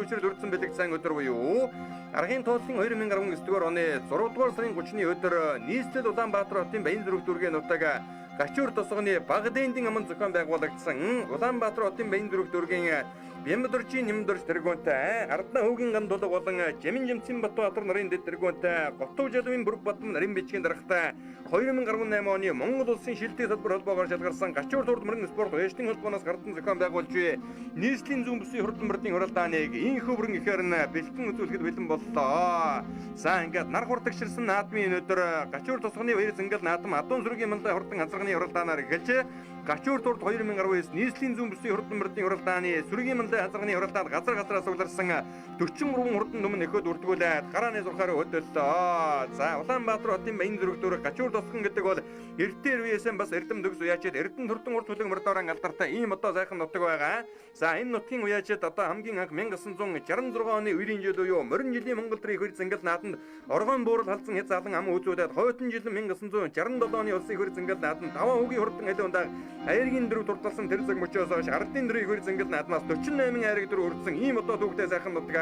учрал өрдсөн бэлэг сайн өдөр буюу Аргын тооцын 2019 дугаар оны 6 дугаар сарын 30-ны өдөр нийслэл Улаанбаатар хотын Баян Зүрх дүүргийн нутаг Гачуур тосгоны Багадендийн аман зохион байгуулагчсан Улаанбаатар хотын Баян Зүрх дүүргийн Бямдорчийн нэмдорч тэргүүнтэй Ардна хүүгийн гамдулаг болон Жамин Жимцэн Батбаатар нарын дэд тэргүүнтэй Готов Жалвын Бүрэг Батбан нарын бичгийн дарагтай 2018 оны Монгол улсын шилдэг салбар холбоогоор шалгарсан Гачуур турд мөрөн спорт уяшдын холбооноос гардан зохион байгуулж нийслэлийн зүүн бүсийн хурдан мөрдийн хуралдааныг инхүү бүрэн ихээр нь бэлтгэн үзүүлэхэд бэлэн боллоо. За ингээд нар хурдагширсан наадмын өдөр Гачуур тосгоны баяр зангал наадам Адуун зүргийн мандаа хурдан ганцарганы хуралдаанаар эхэлж Гачуур турд 2019 нийслэлийн зүүн бүсийн хурдан мөрдийн хуралдааны сүргийн мандаа хазарганы хуралдаанд газар газраас сугларсан 43 хурдан нүмэн нөхөд үрдгүүлээд гарааны зурхаар хөдөллөө. За Улаанбаатар хотын Баян Зүрх дүүрэг Гачуур тосгон гэдэг бол эрдээр үеэсэн бас эрдэм төгс уяачид эрдэн хурдан урд хүлэг мордорон алдартай ийм одоо сайхан нутаг байгаа. За энэ нутгийн уяачид одоо хамгийн анх 1966 оны үерийн жил буюу морин жилийн Монгол төрийн хөр зангал нааданд оргон буурал халдсан хэз залан ам үзүүлээд хойтон жил 1967 оны улсын хөр зангал нааданд даваа хүүгийн хурдан алиундаг аяргийн дөрөв турталсан тэр цаг мөчөөс хойш ардын дөрөв хөр зангал наадмаас 48 аярыг дөрөв үрдсэн ийм одоо түүхтэй сайхан нутаг.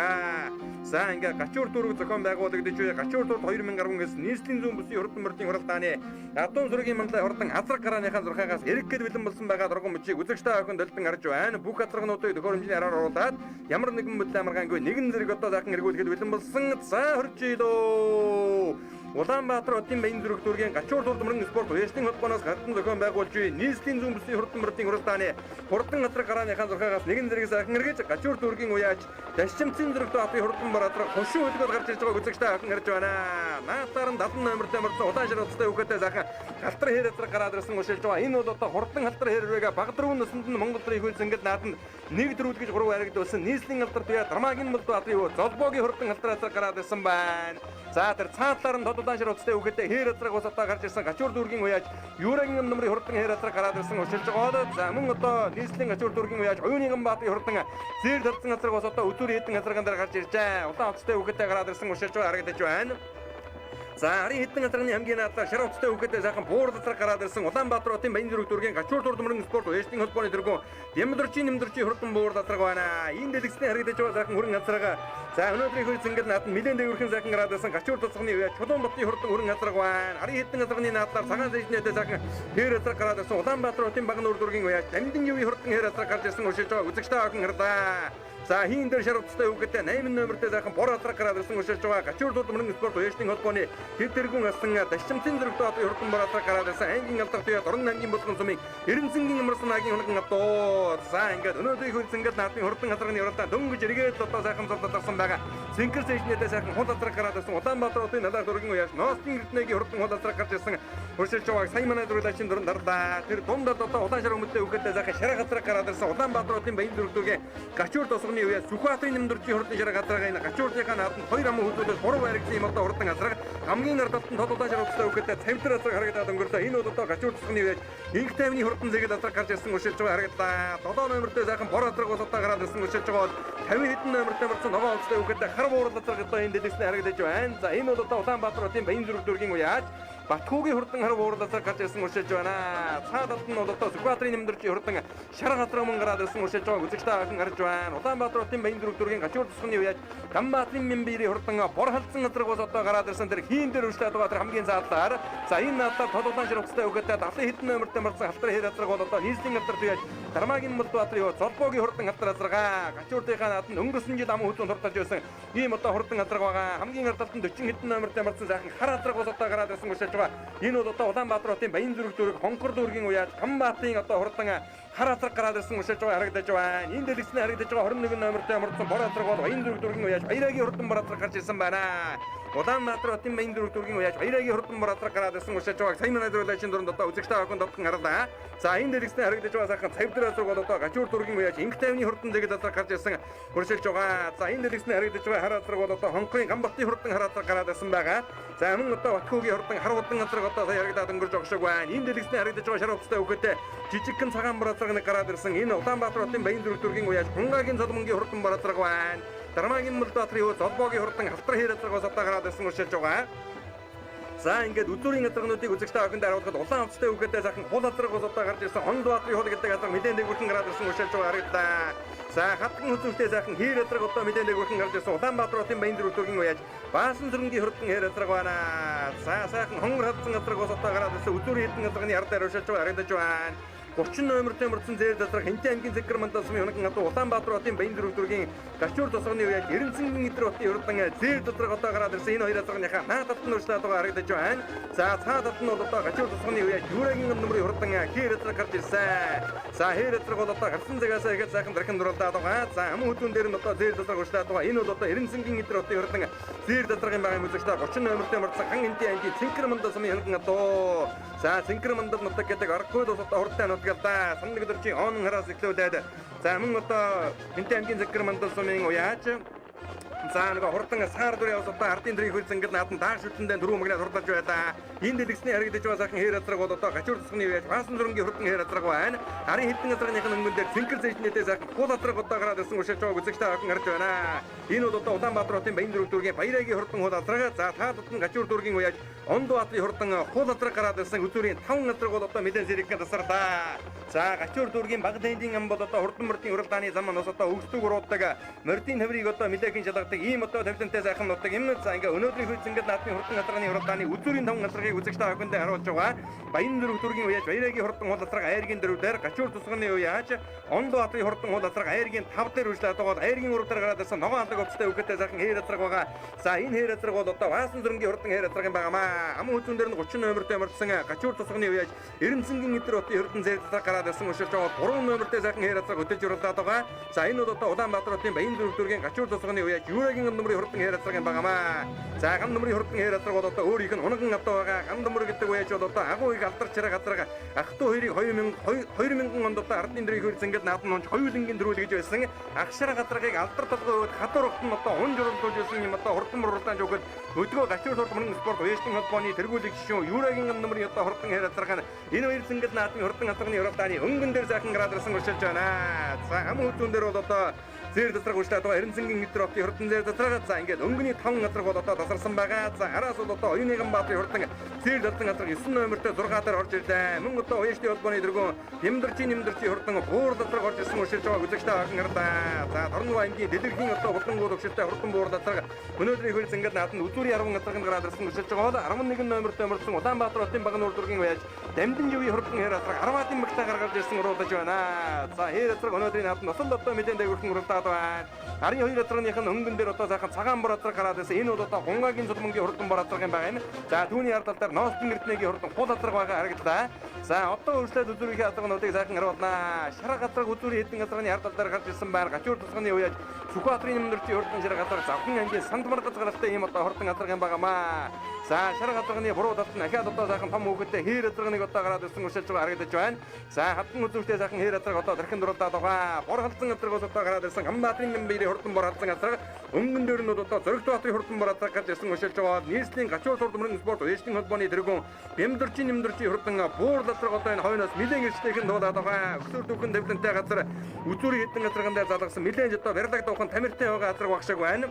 За ингээ Гачуур дүүрэг зохион байгуулагдаж буй Гачуур турд 2019 нийслэлийн зүүн бүсийн хурдан мөрдийн хуралдааны Адуун зүргийн мандаа хурдан азраг гарааныхаа зурхаагаас эрэг гэд бэлэн болсон байгаа дургуун мөчийг үзэгчтэй охин долдон харж байна. Бүх хацрагнуудыг төхөөрөмжийн араар оруулаад ямар нэгэн мэдээ амаргаангүй нэгэн зэрэг одоо сайхан эргүүлэхэд бэлэн болсон. За хөрчилөө Улаанбаатар хотын Баян Зүрх дүүргийн Гачуур турд мөрөн спорт уяшдын холбооноос гардан зохион байгуулж буй нийслэлийн зүүн бүсийн хурдан мөрдийн хуралдааны хурдан азраг гарааныхаа зурхаагаас нэгэн зэрэг сайхан эргэж Гачуур дүүргийн уяач Дашчимцэн зүрх даатын хурдан бараатрах хошуу хөдөлгөөр гарч ирж байгааг үзэгчтэй охин харж байна. Наатаар нь 70 номертой мөрдөн удаан ширхттэй үхэтэй сайхан халтар хээр азраг гараад ирсэн ушилж байгаа. Энэ бол одоо хурдан халтар хэрвэгээ баг дөрвөн наснд нь Монгол төрийн хөл зангал нааданд нэг дөрвөлгэж 3 харагдуулсан нийслэлийн алдар туяа Дармаагийн Мулбаатарын юу золбоогийн хурдан халтар азраг гараад ирсэн байна. За тэр цаатлаар нь тодулаан ширхттэй үхэтэй хээр азраг ус одоо гарч ирсэн Гачуур дүүргийн уяач Юурагийн номрын хурдан хээр азраг гараад ирсэн ушилж байгаа. За мөн одоо нийслэлийн Гачуур дүүргийн уяач Оюуны Ганбаатарын хурдан зэр талцсан азраг ус одоо өдөр хэдэн азраган дээр гарч иржээ. Улаан утастай үхэтэй гараад ирсэн ушилж байгаа харагдаж байна. За харин хэдэн азрагны хамгийн наадаар шар утастай үхэтэй сайхан буур азраг гараад ирсэн Улаанбаатар хотын Баян Зүрх дүүргийн Гачуур турд мөрөн спорт уяшдын холбооны тэргүүн Бямдорчийн нэмдорчийн хурдан буур азраг байна. Энэ дэлгэцний харагдаж байгаа сайхан хөрөн азраг. За өнөөдрийн хөл зангал нааданд нэлээд дэвэрхэн сайхан гараад ирсэн Гачуур тосгоны уяач Чулуунбатын хурдан хөрөн азраг байна. Харин хэдэн азрагны наадаар цагаан сэжнээтэй сайхан хээр азраг гараад ирсэн Улаанбаатар хотын Багнуур дүүргийн уяач Дамдын юуны хурдан хээр азраг гарч ирсэн ушилж байгаа үзэгчтэй охин харлаа. За хийн дээр шар утастай үгэтэй 8 номертэй сайхан бор азраг гараад ирсэн ушилж байгаа Гачуур турд мөрөн спорт уяшдын холбооны тэр тэргүүн асан Дашчимцэн зүрх даатын хурдан бор азраг гараад ирсэн ангийн алдар туяа Орон аймгийн болгон сумын Эренцэнгийн амарсан агийн хоногн авдоо. За ингээд өнөөдрийн хөл зангал наадмын хурдан азрагны уралдаан дөнгөж эргээд одоо сайхан зурдалсан байгаа. Синкер сэжнээтэй сайхан хул азраг гараад ирсэн Улаанбаатар хотын Надаар дүүргийн уяач Ноостын эрдэнэгийн хурдан хул азраг гарч ирсэн ушилж байгааг сайн манай дөрвөлчин дөрөнд дарлаа. Тэр дундад одоо улаан шар өмөлтэй үхэтэй сайхан шарах азраг гараад ирсэн Улаанбаатар хотын Баян Зүрх дүүргийн Гачуур тосгоны уяач Сүхбаатарын нэмдорчийн хурдан шарах азраг энэ Гачуурынхаа нааданд 2 ам хөлөөлөж 3 байрагсан юм одоо хурдан азраг хамгийн ардталт нь тодулаан шар өмөлтэй үхэтэй цавтар азраг харагдаад өнгөрлөө. Энэ бол одоо Гачуур тосгоны уяач инх тайвны хурдан зэгэд азраг гарч ирсэн ушилж байгаа харагдлаа. 7 номертэй сайхан бор азраг ус одоо гараад ирсэн ушилж байгаа бол 50 хэдэн номертэй марцсан ногоон улстай үхэтэй хар буурал азраг одоо энэ дэлгэцний харагдаж байна. За энэ бол одоо Улаанбаатар хотын Баян Зүрх дүүргийн уяач Батхуугийн хурдан хар буурал азраг гарч ирсэн ушилж байна. Цаадалд нь бол одоо Сүхбаатарын нэмдорчийн хурдан шар хасраг мөн гараад ирсэн ушилж байгаа үзэгчтэй охин харж байна. Улаанбаатар хотын Баян Зүрх дүүргийн Гачуур тосгоны уяач Ганбаатарын Мэмбэрийн хурдан бор халдсан азраг ус одоо гараад ирсэн тэр хийн дээр үржлээд байгаа тэр хамгийн заадлаар. За энэ наадаар тодулаан шар утастай үгэтэй 70 хэдэн номертэй марцсан халтар хээр азраг бол одоо нийслэлийн алдар туяач Дармаагийн Мулбаатарын юу золбоогийн хурдан халтар азрага Гачуурынхаа нааданд өнгөрсөн жил ам хөдлөн турталж байсан ийм одоо хурдан азраг байгаа. Хамгийн ардталт нь 40 хэдэн номертэй марцсан сайхан хар азраг ус одоо гараад ирсэн ушилж байгаа. Энэ бол одоо Улаанбаатар хотын Баян Зүрх дүүрэг Хонкор дүүргийн уяач Ганбаатарын одоо хурдан хар азраг гараад ирсэн ушилж байгаа харагдаж байна. Энэ дэлгэцний харагдаж байгаа 21 номертэй марцсан бор азраг бол Баян Зүрх дүүргийн уяач Баярагийн хурдан бор азраг гарч ирсэн байна. Улаанбаатар хотын Баян Зүрх дүүргийн уяач Баярагийн хурдан бор азраг гараад ирсэн ушилж байгааг сайн манай дөрвөлчин дөрөнд одоо үзэгчтэй охин дотн харлаа. За энэ дэлгэцний харагдаж байгаа сайхан цавтар азраг бол одоо Гачуур дүүргийн уяач инх тайвны хурдан зэгэд азраг гарч ирсэн ушилж байгаа. За энэ дэлгэцний харагдаж байгаа хар азраг бол одоо Хонкорын Ганбатын хурдан хар азраг гараад ирсэн байгаа. За мөн одоо Батхуугийн хурдан хар удан азраг одоо сая харагдаад өнгөрж байгаа шиг байна. Энэ дэлгэцний харагдаж байгаа шар утастай үхэтэй жижигхэн цагаан бор азраг гараад ирсэн энэ Улаанбаатар хотын Баян Зүрх дүүргийн уяач Хунгагийн Цолмонгийн хурдан бор азраг байна. Дармаагийн Мулбаатарын юу золбоогийн хурдан халтар хээр азраг одоо гараад ирсэн ушилж байгаа. За ингээд үзүүрийн газрынуудыг үзэгчтэй авахын дараа улаан авцтай үгээдээ сайхан хул хатраг болоод гарч ирсэн онд баатрын хул гэдэг газар мэдэн дээгүүрхэн гараад ирсэн уушааж байгаа харагдаа. За хатган хөзөлтэй сайхан хэр хатраг одоо мэдэн дээгүүрхэн гарч ирсэн Улаанбаатарын баян зүрхтөргийн уяаж Баасан зүрхэнгийн хурдан хэр хатраг байна. За сайхан хонгор хатсан газрыг болоод гараад ирсэн үзүүрийн хэдэн газрын яр дээр уушааж байгаа харагдаж байна. 30 номертэй мөрдсөн зээл доторх Хинтээ аймгийн Зэггэр мандалсны хоног гадуу Улаанбаатарын баян зүрхтөргийн гачуур тосгоны уяаж Эренцэнгийн эдэр хотын хурдан зээл доторх одоо гараад ирсэн энэ хоёр газрынхаа наадад нь уушаад байгаа харагдаж байна. За цаадад нь бол одоо гачуур тосгоны уяаж Юурагийн нөмрийн хурдан хэр хатраг гарч ирсэн. За хэр хатраг бол одоо гарсан цагаасаа ихэд сайхан дархан дурлаад байгаа. За амын хөдөн дээр нь одоо зээл доторх уушаад байгаа. Энэ бол одоо Эренцэнгийн эдэр хотын хурдан зээл доторхын байгаа үзэгчтэй 30 номертэй мөрдсөн хан Хинтээ аймгийн Зэггэр мандалсны хоног гадуу. За Зэггэр мандал нутаг гэдэг аргагүй бол одоо хурдан нутгалдаа сандаг дөрчийн он хараас эхлүүлээд за мөн одоо Хинтээ аймгийн Зэггэр мандал сумын уяаж за нэг хурдан саар дүр явс одоо ардын дэрийг хөлс ингээд наадан дааш шүтэндээ дөрөв мэгнээ хурдаж байлаа. Энэ дэлгэсний харагдаж байгаа сайхан хэр хатраг бол одоо гачуур тосгоны уяаж Баасан зүрхэнгийн хурдан хэр хатраг байна. Арын хэдэн газрынхын өнгөн дээр Цэнхэр зэжнээтэй сайхан хул хатраг одоо гараад ирсэн уушааж байгаа үзэгчтэй авах гарч байна. Энэ бол одоо Улаанбаатарын баян зүрхтөргийн Баяраагийн хурдан хул хатраг. За таадад нь гачуур дүүргийн уяаж Ондбаатарын хурдан хул хатраг гараад ирсэн үзүүрийн 5 хатраг бол одоо мэдэн зэрэг тасардаа. За гачуур дүүргийн баг дэндийн ам бол одоо хурдан мөрдийн уралдааны зам манаас одоо өгсдөг уруудаг мөрдийн таврыг одоо мэдээгийн шалгадаг ийм одоо тавилантай сайхан нутаг юм. За ингээ өнөөдрийн хөлс ингээд наадмын хурдан газрын уралдааны үзүүрийн 5 газрыг үзэгчтэй авахынд харуулж байгаа. Баян зүрхтөргийн уяаж Баяраагийн хурдан хул хатраг айргийн дөрөв дээр гачуур тусганы уяаж Ондбаатарын хурдан хул хатраг айргийн 5 дээр үржлээд байгаа. Айргийн урал дээр гараад ирсэн ногоон алдаг өвчтэй үгээтэй сайхан хэр хатраг байгаа. За энэ хэр хатраг бол одоо Баасан зүрхэнгийн хурдан хэр хатраг юм байнамаа. Амын хөдөн дээр нь 30 номертэй мөрдсөн гачуур тусганы уяаж Эренцэнгийн эдэр хотын хурдан зээл доторх гараад ирсэн уушааж байгаа 3 номертэй сайхан хэр хатраг хөдөлж уралдаад байгаа. За энэ бол одоо Улаанбаатарын баян зүрхтөргийн гачуур тусганы уяаж Юурагийн нөмрийн хурдан хэр хатраг юм байнамаа. За гам нөмрийн хурдан хэр хатраг бол одоо өөрийнх нь унган авдаг байгаа. Гам нөмөр гэдэг уяаж бол одоо агуу их алдар чараг хатраг ах トゥ хоёрыг 2000 онд одоо ардын дэрийг хөрс ингээд наадан онч хоёулангийн дөрүүл гэж байсан. Агшраа хатрагыг алдар толгой өгд хатар огт нь одоо унж уралдуулж байсан юм одоо хурдан муралдаан жогод өдгөө гачуур хурдан спорт уяжтын холбооны тэргүүлэг шишүүн Юурагийн нөмрийн одоо хурдан хэр хатраг энэ хоёр зингэд наадмын хурдан хатлагны уралдааны өнгөн дээр сайхан гараад ирсэн уушааж байна. За ам хөдөн дээр бол одоо зээл доторх уушаад байгаа Эренцэнгийн эдэр хотын хурдан зээл доторх. За ингээд өнгөний 5 газар бол одоо тасарсан байгаа. За араас бол одоо Оюуныган баатарын хурдан зээл доторх газар 9 номертэй 6 дээр орж ирлээ. Мөн одоо уяжтын холбооны дэргүүн нэмдэрчийн хурдан буур доторх орж ирсэн уушааж байгаа үзэгчтэй авах гарлаа. За Торнов аймгийн дэлгэрхийн одоо хурдангууд өгшөлтэй хурдан буур доторх өнөөдрийн хөлс ингээд нааданд үзүүрийн 10 газрын гараад ирсэн уушааж байгаа. 11 номертэй мөрдсөн Улаанбаатар хотын багны урдургийн уяаж Дамдын живийн хурдан хэр хатраг 10-ын багтаа гаргаж ирсэн уруудаж байна. За хэр хатраг өнөөдрийн нааданд осол одоо мэдэн дээгүүрхэн уралдаад байна. Арын хоёр газрынхын өнгөн дээр одоо сайхан цагаан бор хатраг гараад ирсэн. Энэ бол одоо Гунгагийн Цулмангийн хурдан бор хатраг юм байгаа юм. За түүний ард талаар Ноостын эрдэнэгийн хурдан хул хатраг байгаа харагдлаа. За одоо өөрчлөлт үзүүрийн хатлагнуудыг сайхан харуулнаа. Шарга хатраг үзүүрийн хэдэн газрын ард талаар гарч ирсэн байна. Гачуур тусганы уяаж Сүхбаатарын нөмрийн хурдан шарга хатраг завхан аймгийн Сандмар газралтай ийм одоо хурдан хатраг юм байнамаа. За шарга хатлагны буруу талд нь ахаад одоо сайхан том үгтэй хэр хатлагныг одоо гараад ирсэн уушааж байгаа харагдаж байна. За хатан үзүүртэй сайхан хэр хатраг одоо дархан дурлаад байгаа. Бор халдсан хатраг одоо гараад ирсэн Гамбаатарын нэмбэрийн хурдан бор халдсан хатраг өнгөн дээр нь одоо Зоригтбаатарын хурдан бор хатраг гарч ирсэн уушааж байгаа. Нийслэлийн гачуур хурдан спорт уяжтын холбооны тэргүүн нэмдэрчийн хурдан буур хатраг одоо энэ хойноос нэлээд эрстэйхэн дуулаад байгаа. Өсвөр дүүхэн тавилантай газар үзүүрийн хэдэн газрын дээр залгасан нэлээд одоо барилдаг дуухан тамиртай байгаа хатраг багшааг байна.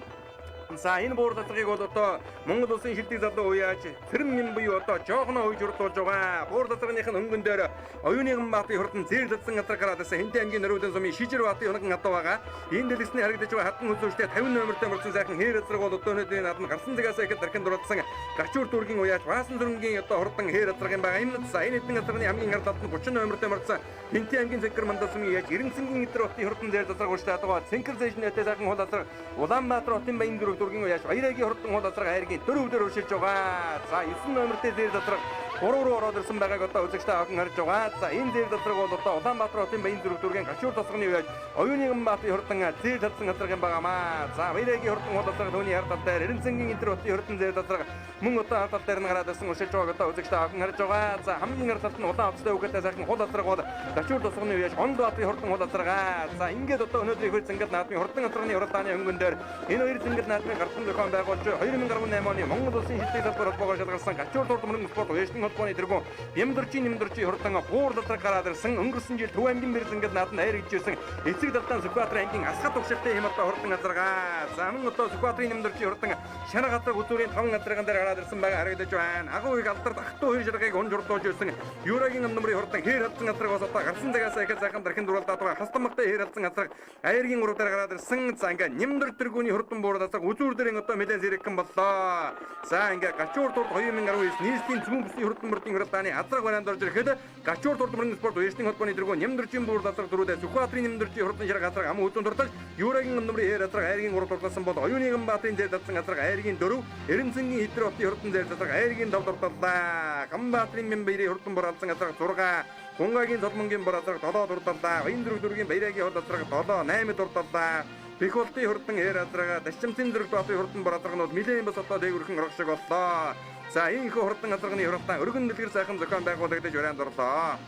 За энэ буур татлагыг бол одоо Монгол улсын шилдэг залуу уяаж Цэрэн буюу одоо жоохон хойж урдуулж байгаа. Буур татлагынхын өнгөн дээр Оюуныган баатарын хурдан зээл татсан газар гараад ирсэн Хинтээ аймгийн Нөрөөдөн сумын Шижир баатарын хоног гадаа байгаа. Энэ дэлгэсний харагдаж байгаа хатан хөзөөштэй 50 номертэй мөрдсөн сайхан хэр хатраг бол одоо өнөөдрийн наадмын гарсан цагаас ихэд дархан дурласан гачуур дүүргийн уяаж Баасан зүрхэнгийн одоо хурдан хэр хатраг юм байгаа. Энэ за энэ хэдэн газрын хамгийн гар талд нь 30 номертэй мөрдсөн Хинтээ аймгийн Зэггэр мандалсан уяаж Эренцэнгийн эдэр хотын хурдан зээл татдаг ууштай байгаа. Цэнхэр зэжнээтэй сайхан хул хатраг Улаанбаатар хотын баян зүрхтөргийн уяаж Баяраагийн хурдан хул хатраг айргийн 4 дээр өршилж байгаа. За 9 номертэй зээл доторх 3 руу ороод ирсэн байгааг одоо үзэгчтэй аван харж байгаа. За энэ зээл доторх бол одоо Улаанбаатар хотын баян зүрхтөргийн гачуур тосгоны уяаж Оюуныган баатарын хурдан зээл татсан хатраг юм байнамаа. За Баяраагийн хурдан хул хатраг түүний ард тал дээр Эренцэнгийн эдэр хотын хурдан зээл доторх мөн одоо ард тал дээр нь гараад ирсэн өршилж байгааг одоо үзэгчтэй аван харж байгаа. За хамгийн ард талд нь улаан авцтай үгээтэй сайхан хул хатраг бол гачуур тосгоны уяаж Ондбаатарын хурдан хул хатраг. За ингээд одоо өнөөдрийн хөл зингэд наадмын хурдан хатрагны уралдааны өнгөн дээр энэ хоёр зингэд наадмын гарсан зохион байгуулж 2018 оны Монгол улсын шилдэг салбар холбоогоор шалгарсан гачуур хурдан спорт уяжтын холбооны тэргүүн нэмдэрчи хурдан буур дотроо гараад ирсэн өнгөрсөн жил Төв аймгийн Бэрзэнгэл нааданд хайр ичсэн эцэг далдан Сүхбаатарын аймгийн асгат угшилтай хэм одоо хурдан газаргаа за мөн одоо Сүхбаатарын нэмдэрчи хурдан шана газар үзүүрийн 5 газрын дээр гараад ирсэн байгаа харагдаж байна. Агуу их алдарт ахтуу хоёр ширгаыг онжурдуулж ирсэн Юурагийн номрын хурдан хээр халдсан газрыг бас одоо гарсан цагаас их сайхан дархин дурлаад байгаа хастамгтай хээр халдсан газар айргийн 3 дээр гараад ирсэн. За ингээ нэмдэр тэргүүний хурдан буур газар үзүүр дээр одоо нэлээд зэрэгхэн боллоо. За ингээ гачуур турд 2019 нийслэлийн цөмөн бүсний хурдан мөрдийн хурдааны азраг бараанд орж ирэхэд гачуур турд мөрдийн спорт уясны холбооны тэргүүн нэмдэрчийн буур газар дөрүүдээ Сүхбаатарын нэмдэрчийн хурдан ширэг газар ам хөдөн туртаж Юурагийн номрын хээр газар айргийн 3 турласан бол оюуны Ганбаатарын зэр татсан газар айргийн 4 Эренцэнгийн хитрэ хотын хурдан зэр газар айргийн 5 дурталлаа. Ганбаатарын Мянбаярын хурдан буур газар 6 Гунгагийн Солмонгийн буур газар 7 дурталлаа. Баян дөргийн Баярагийн хот газар 7 8 дурталлаа. Бихолтын хурдан хээр газар Дашчимтын зэрэг Баатарын хурдан буур газарнууд нэлээд бас одоо дээгүрхэн орох шиг боллоо. За энэ их хурдан газарны хурдан өргөн дэлгэр сайхан зохион байгуулагдаж урайнд орлоо.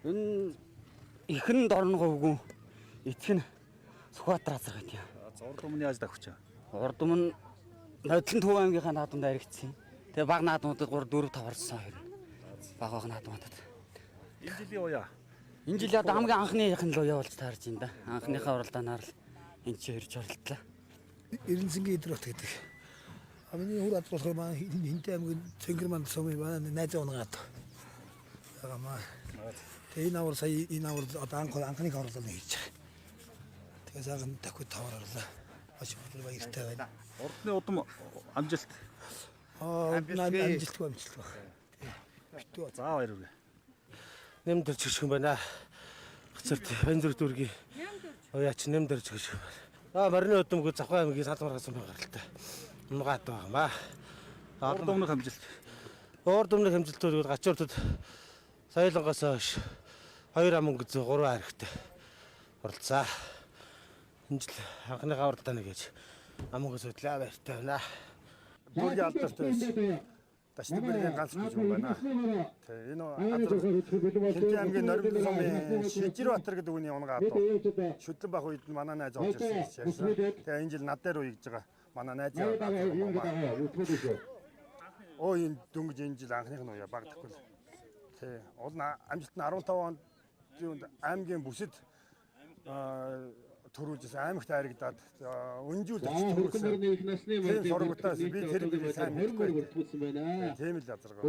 Энэ ихэн дорногоогүй эцэг нь Сүхбаатар газар гэдэг юм. Урд өмнө яаж давчих вэ? Урд өмнө нодлон Төв аймгийнхаа наадамд аригдсан. Тэгээ баг наадмуудад 3 4 5 орсон хоёр. Баг наадмуудад. Энэ жилийн уяа. Энэ жил одоо хамгийн анхныхын л уяа болж таарж байна да. Анхныхаа уралдаанаар л энэ чи ирж орлоо. Эренцэнгийн идрот гэдэг. Миний хур ад болохоор маань хинтэй аймгийн Цэнгэр манд сумын маань найз унгаад. Яамаа. Тэгээ энэ авар сая энэ авар одоо анхных орлоо хийж байгаа. Тэгээ сайхан дахиад тавар орлоо. Маш их баяртай байна. Урдны удам амжилт. Амжилтгүй баг. Битүү. За баяр үргэ. Нэмдэрч гэх юм байна. Гацарт бензэр дүргийн уяач нэмдэрч гэх юм байна. Марны өдөмгөө Завхан аймгийн салмар гасан байгаа л та. Унгаад байгаамаа. Урд өмнөх амжилт. Урд өмнөх амжилтууд гачууртад соёлонгоос хойш 2 ам өнгөц 3 харигтай оролцоо. Энэ жил анхныхаа уралдааны гэж ам өнгөс хөдлөө баяртай байна. Бүргийн алдартай байсан. Дашнибэргийн ганц гэж юм байна. Тэгээ энэ Хинтээ аймгийн Норимт сумын Шижирбаатар гэдэг үний унгаад шүтлэн бах үед манай найз орж ирсэн ярьсан. Тэгээ энэ жил над дээр үеж байгаа манай найз яваад. Оо энэ дөнгөж энэ жил анхных нь уяа баг тахгүй. Тэгээ уул амжилт нь 15 онд аймгийн бүсэд төрүүлжсэн аймагт харагдаад өнжүүл төрүүлсэн. Тийм сургуутаас би тэр би сайн мэдгүй. Тийм л азаргаа.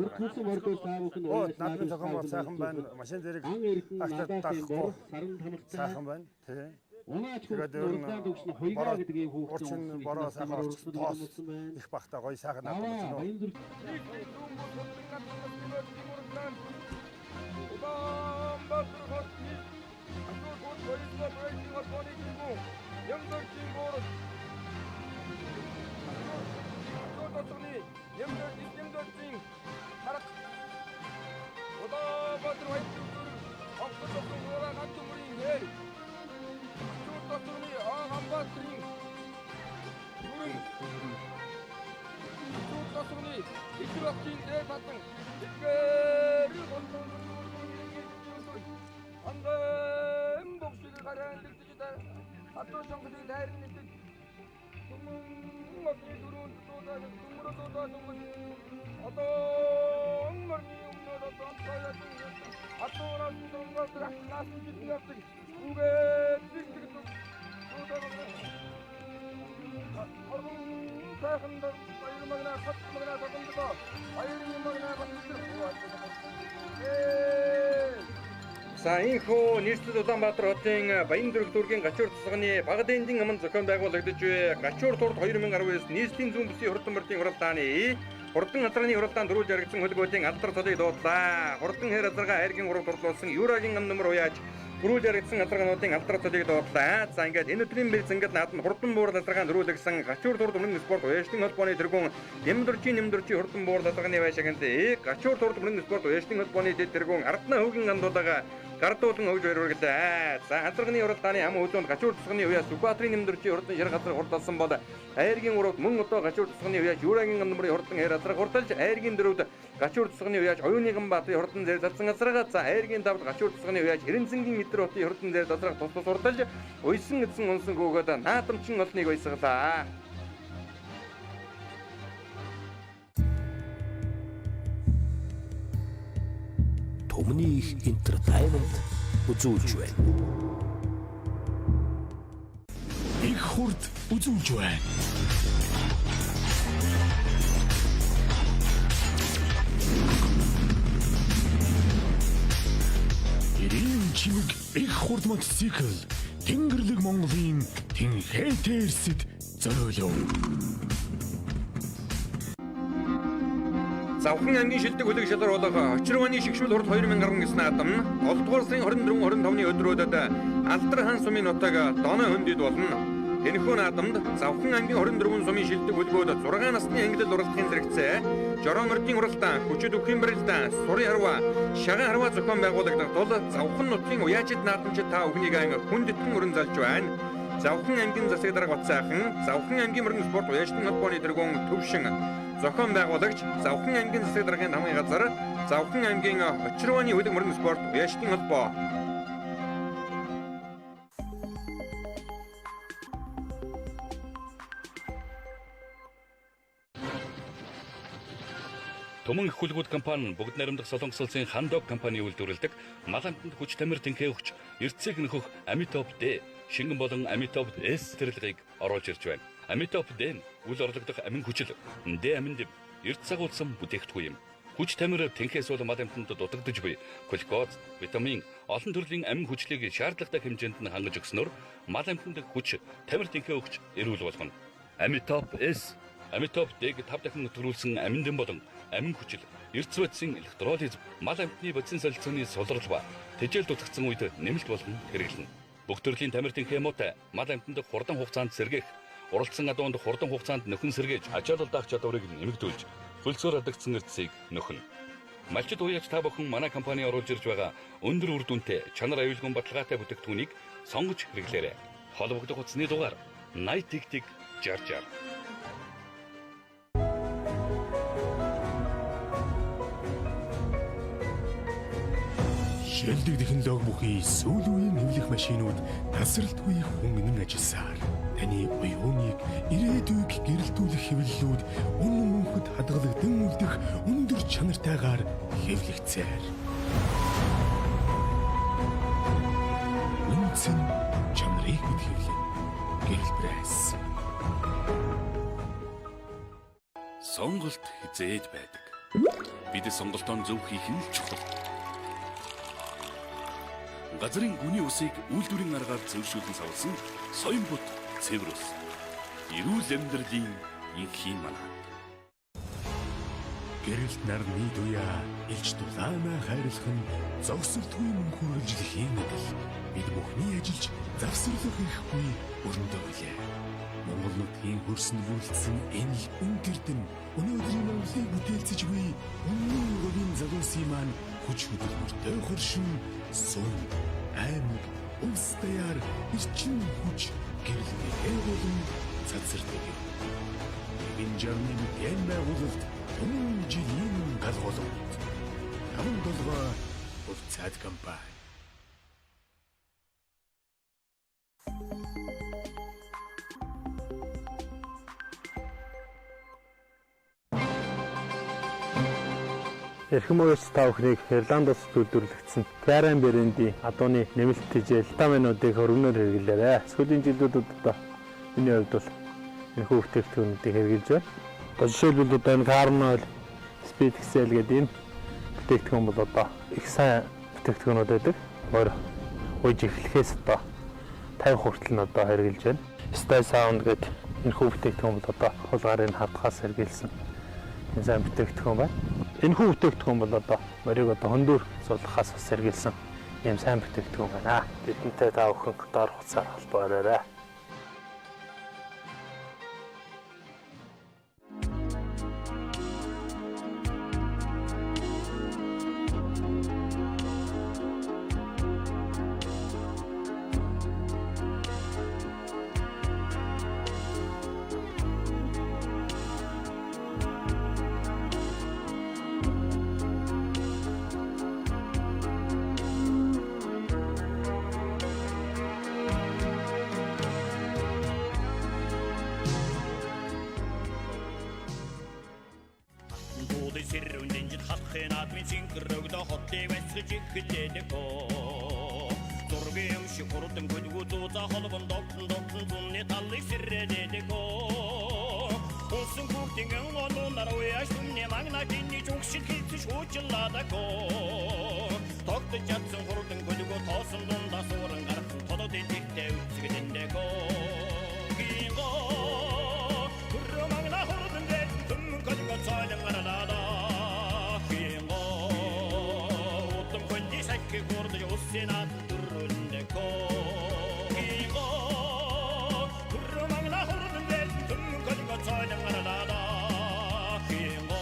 Оо надад зохион бол сайхан байна. Машин зэрэг ахтад тахгүй. Сайхан байна. Тийм. Тэгээд өөр нь орчин бороо сайхан орчин тоос их багтаа гоё сайхан надад байна. За энэхүү нийслэл Улаанбаатар хотын Баян дүргийн гачуур тусганы багад эндийн өмнө зохион байгуулагдаж буй гачуур турд 2019 нийслэлийн зүүн бүсийн хурдан мөрдийн уралдааны хурдан газрын уралдаанд дөрүүл жаргасан хөлбөмбөгийн алдар цолыг дуудлаа. Хурдан хээр газарга айргийн 3 турлуулсан Юурагийн номер уяаж дөрүүл жаргасан газрынуудын алдар цолыг дуудлаа. За ингээд энэ өдрийн Бэрзэнгэл наадам хурдан буур газаргаанд дөрүүлсэн гачуур турд өмнө спорт уяачны холбооны тэргүүн нэмдэрчи хурдан буур газарганы байшаагт гачуур турд өмнө спорт уяачны холбооны тэргүүн ардна хөвгийн гандуудаага гардуулан өгж өргөлөө. За азарганы уралдааны ам хөдөөнд гачуур тусганы уяа Сүхбаатарын нэмдэрчи хурдан ширэг газар хурдалсан бол айргийн 3-д мөн одоо гачуур тусганы уяа Юурагийн номрын хурдан хээр газар хурдалж айргийн 4-д гачуур тусганы уяа оюуны Ганбаатарын хурдан зэр татсан газарга за айргийн 5-д гачуур тусганы уяа Эренцэнгийн хитрэ хотын хурдан зэр газар тус хурдалж уйсан эдсэн унсан гөөгөөд наадамчин олныг уйсгалаа. өмнөх entertainment үзүүлж байна. Их хурд үзүүлж байна. Ирийн чимэг их хурд мотоцикл Тэнгэрлэг Монголын Тэнхэтэрсэд зөөлөв. Завхан аймгийн шилдэг хөлөг шалгар болох Очирваны шигшүүл хурд 2019 наадам нь 7 дугаар сарын 24-25-ны өдрүүдэд Алдар хаан сумын нутаг Доноо хөндөд болно. Энэхүү наадамд Завхан аймгийн 24 сумын шилдэг хөлгөөд 6 насны ангилал уралдахын зэрэгцээ, Жороомөрдийн уралдаан, хүчит өвхийн барилдаан, сурын харваа, шагаан харваа зохион байгуулагдах тул Завхан нутгийн уяачид наадамчид та бүхнийг хүндэтгэн өрн залж байна. Завхан аймгийн засаг дарга Бацаахан, Завхан аймгийн мөрөн спорт уяачдын холбооны тэргүүн Төвшин, зохион байгуулагч Завхан аймгийн засаг даргын хамгийн газар, Завхан аймгийн Очирваны хөлөг мөрөн спорт уяачдын холбоо. Төмөн их хөлгүүд компани бүгд найрамдах Солонгос улсын Хандог компани үйлдвэрлэдэг мал амтанд хүч тамир тэнхээ өгч эрцээг нөхөх Amitop D шингэн болон Amitop S зэрлэгийг оруулж ирж байна. Amitop D нь үл орлогдох амин хүчил D аминд эрт цагуулсан бүтээгдэхүүн юм. Хүч тамир тэнхээс бол мал амтанд дутагдж буй глюкоз, витамин, олон төрлийн амин хүчлийг шаардлагатай хэмжээнд нь хангаж өгснөөр мал амтанд хүч тамир тэнхээ өгч эрүүл болгоно. Amitop S Amitop D-г 5 дахин өтгөрүүлсэн аминдэн болон амин хүчил, эрдэс бодисын электролиз, мал амтны бодисын солилцооны сулрал ба тэжээл дутагдсан үед нэмэлт болгон хэрэглэнэ. Бүх төрлийн тамир тэнхээ муутай мал амтанд хурдан хугацаанд сэргээх, уралдсан адуунд хурдан хугацаанд нөхөн сэргээж ачаалал даах чадварыг нэмэгдүүлж, хөлсөөр алдагдсан эрдэсийг нөхнө. Малчид уяач та бүхэн манай компани оруулж ирж байгаа өндөр үр дүнтэй, чанар аюулгүй баталгаатай бүтээгдэхүүнийг сонгож хэрэглээрэй. Холбогдох утасны дугаар 80 60 60. Шилдэг технологи бүхий сүүл үеийн нэвлэх машинууд тасралтгүй хөнгөн ажилласаар таны оюуныг ирээдүйг гэрэлтүүлэх хэвлэлүүд үнэн мөнхөд хадгалагдсан үлдэх өндөр чанартайгаар хэвлэгцээр. Үнцэн чанарыг хэвлэн гэрэл пресс. Сонголт хизээд байдаг. Бид сонголтоо зөв хийх нь чухал. Газрын гүний усыг үйлдвэрийн аргаар зөвшөөрлөн савлсан Соёмбот Цэврус. Эрүүл амьдралын инхийн манаа. Гэрэлт нарны дуяа илж дулаанаа хайрлах нь зогсолтгүй мөнхөр үржилхийн адил бид бүхний ажиллаж завсарлах ихгүй өрөндөө билээ. Монгол нутгийн хөрсөн бүлдсэн энэ өнгөрдөн өнөөдрийн Монголыг бүтээлцэж буй өмнө говийн залуусын маань хүч хөдөлмөртэй хөршин сум аймаг улс даяар эрчим хүч гэрэлтэй болон цацардаг. Энэ жарны бүтээн байгуулалт өмнө жилийн галголт. Хамт долгоо хувьцаат компани. Эрхэм ууч та бүхнийг Ирландоос үйлдвэрлэгдсэн Karen брендийн адууны нэмэлт тэжээл витаминуудыг хөргөнөөр хэрэглээрэй. Сүүлийн жилүүдэд одоо миний хувьд бол энэхүү бүтээгдэхүүнүүдийг хэрэглэж байна. Одоо жишээлбэл одоо энэ Carnol, Speed Excel гэдэг энэ бүтээгдэхүүн бол одоо их сайн бүтээгдэхүүнүүд байдаг. Өөр ууж эхлэхээс одоо 50 хүртэл нь одоо хэрэглэж байна. Stay Sound гэдэг энэхүү бүтээгдэхүүн бол одоо хулгарын хадгаас хэрэглэсэн энэ сайн бүтээгдэхүүн байна. Энэхүү бүтээгдэхүүн бол одоо морийг одоо хөндөөр суулгахаас бас сэргийлсэн ийм сайн бүтээгдэхүүн байна. Бидэнтэй та бүхэн доор хуцаар холбоорой. Хатхын наадмын синхрогдо хотлыг байцгаж ихлээд гоо. Зургийн шиг хурдан гүдгүү зуза холбон довтон зунны талыг сэрээд гоо. Усан хүүхдийн ононаар уяаш түмний магна гинний зүгшил хийц шүүжлээд гоо. Тогтож чадсан хурдан гүдгүү тоосон дундаа сууран гарсан тодод идэхтэй үсгэдэндээ гоо. Гоо хүрэ магна хурдан дэт түм гүдгүү цаалан гаралаа. Gordo yo senat turunde ko igo turmang na hurun del tum kon go tsayang arada igo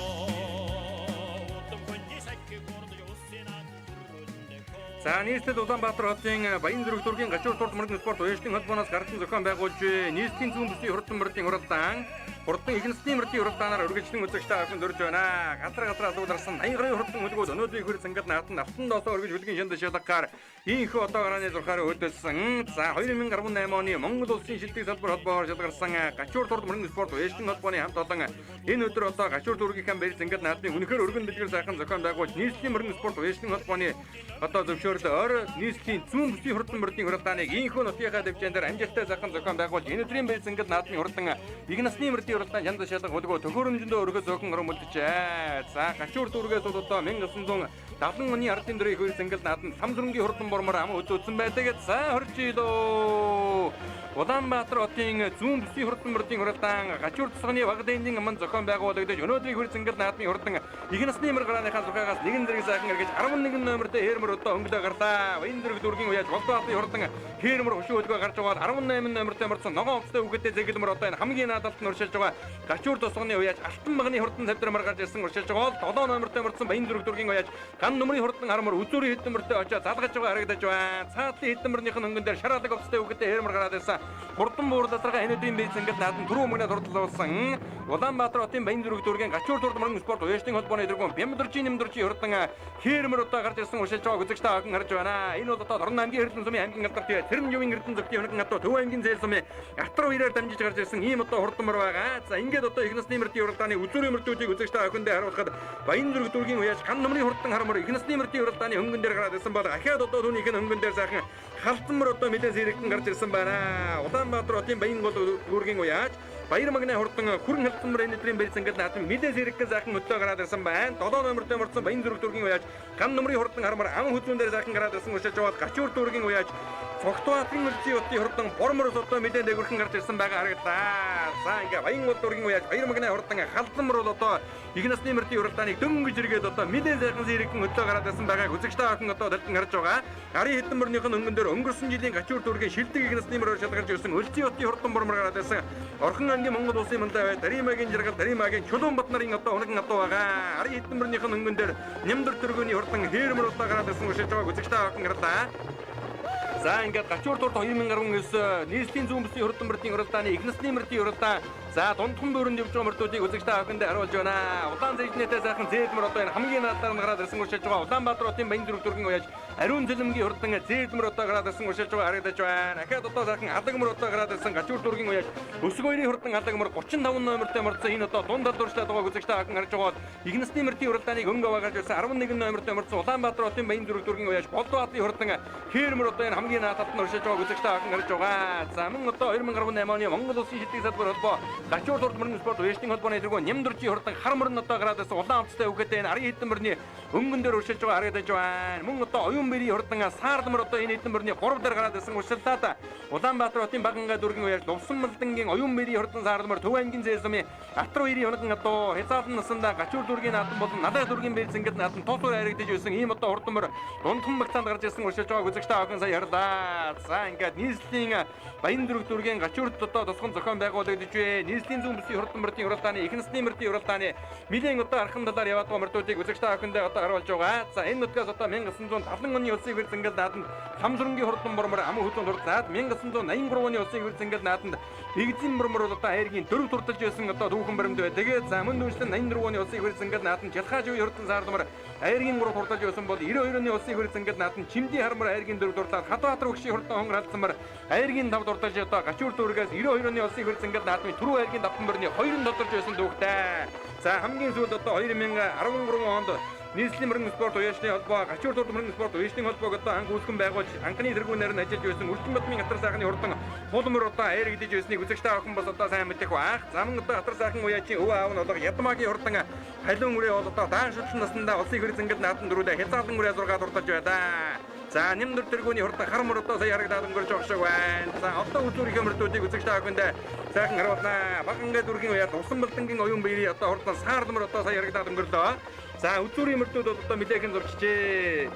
tum kon ji sakki gordo yo senat turunde ko. За нийслэл Улаанбаатар хотын Баян Зүрх дүүргийн Гачуур спорт мөргийн спорт уяашлын холбооноос гарсан зохион байгуулж нийслэлийн зүүн бүсийн хурдан мөрдийн уралдаан хурдан их насны мөрдийн уралдаанаар үргэлжлэн үзэгчтэй авсан дөрж байна. Газар асууларсан 80 хурдан хөлгүүд өнөөдрийн хөр цангад наатан автан доосоо өргөж хүлгийн шанд шалгагаар ийхүү одоо гарааны зурхаар хөдөлсөн. За 2018 оны Монгол улсын шилдэг салбар холбоогоор шалгарсан Гачуур спорт мөргийн спорт уяашлын холбооны хамт олон энэ өдөр одоо Гачуур дүүргийнхаа барь цангад наатны үнэхээр өргөн дэлгэр сайхан зохион байгуулж нийслэлийн мөргийн спорт уяашлын холбооны одоо зөвшөөрлөөр нийслэлийн зүүн бүсийн хурдан мөрдийн уралдааныг ийхүү нутгийнхаа дэвжээндээр амжилттай сайхан зохион байгуулж энэ өдрийн барь цангад наатны хурдан их насны мөрдийн уралдаан чанд шалга хөлгөө төхөөрөмжөндөө өргөж зөөхөн оромолжээ. За Гачуур дүүргээс одоо 1970 оны ардын дөрөв хөр цангад наатан самсрынгийн хурдан бормор ам өдөөцсөн байдаг. За хорж илөө. Улаанбаатар хотын зүүн бүсийн хурдан мөрдийн уралдаан Гачуур тусганы Багадын аман зохион байгуулагдаж өнөөдрийн хөр цангад наатны хурдан их насны мөр гарааныхаа зургаагаас нэгэн зэрэг сайхан эргэж 11 номертэй хээрмөр одоо өнгөлөө гарлаа. Баян Зүрх дүүргийн уяаж Голдбаатарын хурдан хээрмөр хөшөөлгөө гарч байгаа 18 номертэй мөрцөн ногоон овцтой үгэтэй зэглэмэр одоо энэ хамгийн наадалд нь уршилж байгаа. Гачуур тусганы уяаж Алтан багны хурдан тавьдрамар гарч ирсэн уршилж байгаа. 7 номертэй мөрцөн Баян Зүрх дүүргийн уяаж ган нөмрийн хурдан харамар үзүүрийн хэдэн мөртэй очиж залгаж байгаа харагдаж байна. Цаатлын хэдэн мөрнийх нь өнгөн дээр шараадаг овцтой үгэтэй хээрмөр гараад ирсэн. Хурдан буурлалцарга энэ өдрийн бийц ингээд наадан түрүү мөнгөнд хурдлуулсан. Улаанбаатар хотын Баян Зүрх дүүргийн Гачуур мөргийн спорт уяашлын холбооны дөрвөн Бямдуржийн нэмдуржийн хурдан хээрмөр одоо гарч ирсэн уршилж байгааг үзэгчтэй охин харж байна. Энэ бол одоо Орон аймгийн Эрдэнэ сумын аймгийн алдарт тэгээ Цэрмжүүгийн Эрдэнэ зөвхөн хөнгөн одоо Төв аймгийн Зээл сумын Атруу ирээр дамжиж гарч ирсэн ийм одоо хурдан мөр байгаа. За ингээд одоо их насны мөрдийн уралдааны үзүүрийн мөрдүүдийг үзэгчтэй охиндээ харуулхад Баян Зүрх дүүргийн уяаж ган нөмрийн хурдан харамар их насны мөрдийн уралдааны хөнгөн дээр гараад ирсэн бол ахаад одоо түүнийх нь хөнгөн дээр сайхан халтан мөр одоо мэдээ сэрэгтэн гарч ирсэн байна. Улаанбаатар хотын Баян дүүргийн уяаж Баяр магны хурдан хүрэн халтан мөр энэ өдрийн барь цангад наатан мэдээ сэрэгтэн сайхан өдлөө гараад ирсэн байна. 7 номертэй мөрцөн Баян Зүрх дүүргийн уяаж ган нөмрийн хурдан харамар ам хөзүүн дээр сайхан гараад ирсэн уршилж байгаа. Гачуур дүүргийн уяаж Цогтбаатарын мөрдийн хотын хурдан бормороос одоо мэдээ дээгүүрхэн гарч ирсэн байгаа харагдаа. За ингээ Баян дүүргийн уяаж Баяр магны хурдан халтан мөр бол одоо их насны мөрдийн уралдааныг дөнгөж иргээд одоо мэдээ сайхан сэрэгтэн өдлөө гараад ирсэн байгааг үзэгчтэй охин одоо дэлгэн харж байгаа. Гарын хэдэн мөрнийх нь өнгөн дээр өнгөрсөн жилийн Гачуур дүүргийн шилдэг их насны мөрөөр шалгарч ирсэн Өлзий хотын хурдан бормор гараад ирсэн. Орхон ангийн Монгол улсын мандаа Даримагийн жаргал Даримагийн Чулуун Батнарын одоо хунаган одоо байгаа. Гарын хэдэн мөрнийх нь өнгөн дээр Нямдар төргөний хурдан хээрмөр одоо гараад ирсэн уршилж байгааг үзэгчтэй охин харлаа. За ингээд Гачуур дурд 2019 нийслэлийн зүүн бүсийн хурдан мөрдийн уралдааны их насны мөрдийн уралдаан за дундхан дүүрэнд явж байгаа мөрдүүдийг үзэгчтэй охиндээ харуулж байна. Улаан зэрэгнээтэй сайхан зээлмөр одоо энэ хамгийн наадаар нь гараад ирсэн уршилж байгаа. Улаанбаатар хотын Баян Зүрх дүүргийн уяаж ариун зэлэмгийн хурдан зээлмөр одоо гараад ирсэн уршилж байгаа харагдаж байна. Ахаад одоо сайхан алагмөр одоо гараад ирсэн Гачуур дүүргийн уяаж өсгөөний хурдан алагмөр 35 номертэй мөрцөн энэ одоо дунд талдуурчлаад байгааг үзэгчтэй охин харж байгаа. их насны мөрдийн уралдааныг өнгө аваад ирсэн 11 номертэй мөрцөн Улаанбаатар хотын Баян Зүрх дүүргийн уяаж Голдбаатарын хурдан хээрмөр одоо энэ хамгийн наадалд нь уршилж байгааг үзэгчтэй охин харж байгаа. За мөн одоо 2018 оны Монгол улсын шилдэг салбар холбоо Гачуур мөргийн спорт уяашлын холбооны дөрвөн Нямдуржийн хурдан харамар нь одоо гараад ирсэн улаан овцтой үгэтэй энэ 90 хэдэн мөрний өнгөн дээр уршилж байгаа харагдаж байна. Мөн одоо оюун бэрийн хурдан саардмөр одоо энэ хэдэн мөрний 3 дээр гараад ирсэн уршилтаад Улаанбаатар хотын Баганга дүүргийн уяаж Лувсан малдангийн оюун бэрийн хурдан саардмөр Төв аймгийн Зээл сумын Атруу ирийн хунаган одоо хязаалан насандаа Гачуур дүүргийн наадам болон Надаа дүүргийн бэрц ингээд наадам туусаар харагдаж байсан ийм одоо хурдан мөр дундхан багтаанд гарч ирсэн уршилж байгааг үзэгчтэй охин сая харлаа. За ингээд нийслэлийн Баян Зүрх дүүргийн Гачуурт одоо тусган зохион байгуулагдаж байна. Нийслэлийн зүүн бүсийн хурдан мөрдийн уралдааны их насны мөрдийн уралдааны нэгэн одоо архан талаар яваад байгаа мөрдүүдийг үзэгчтэй охиндээ одоо харуулж байгаа. За энэ нутгаас одоо 1970 оны улсын хэр зингээл нааданд Самсрынгийн хурдан бормор ам хөдөөнд хурдлаад 1983 оны улсын хэр зингээл нааданд Игзэн мөрмөр бол одоо хайргийн дөрөв турталж байсан одоо дүүхэн баримт байдаг. За мөн дүүшлэн 84 оны улсын хэр зингээл нааданд Жалхаажийн хурдан саардмар хайргийн 3 турталж байсан бол 92 оны улсын хэр зингээл нааданд Чимдийн хармар хайргийн 4 турталж Хатбаатар өгшийн хурдан хонгор алдсанмар хайргийн 5 турталж одоо Гачуур дүүргээс 92 оны улсын хэр зингээл наадмын түрүү хайргийн 7 мөрний 2 нь тодорж байсан дүүхтэй. За хамгийн сүүлд одоо 2013 онд нийслэлийн мөрөн спорт уяачны холбоо, гачуур турд мөрөн спорт уяачны холбоог одоо анх үүсгэн байгуулж, анхны тэргүүнээр нь ажиллаж байсан Үрчин Батмын Хатар сайхны хурдан хулмөр одоо эргэж байсныг үзэгч та охин бас одоо сайн мэдэх баах. Заман одоо Хатар сайхан уяачийн өв аав нь одоо Ядмагийн хурдан халиун үрээ бол одоо даан шилжин наснда улсын хэр зингэл наатан дөрүүлээ хязгаарлан үрээ 6 дуртаж байна. За нэмдэр тэргүүний хурдан хар мөр одоо сая харагдаад өнгөрч байгаа шиг байна. За одоо үзүүрийн мөртүүдийг үзэгч та охинд сайхан харуулнаа. Баг ингээд үргийн уяад усан балдангийн оюун биеийн одоо хурдан саардмөр одоо сая харагдаад өнгөрлөө. За үзүүрийн мөртүүд бол одоо мэдээхэн зурчжээ.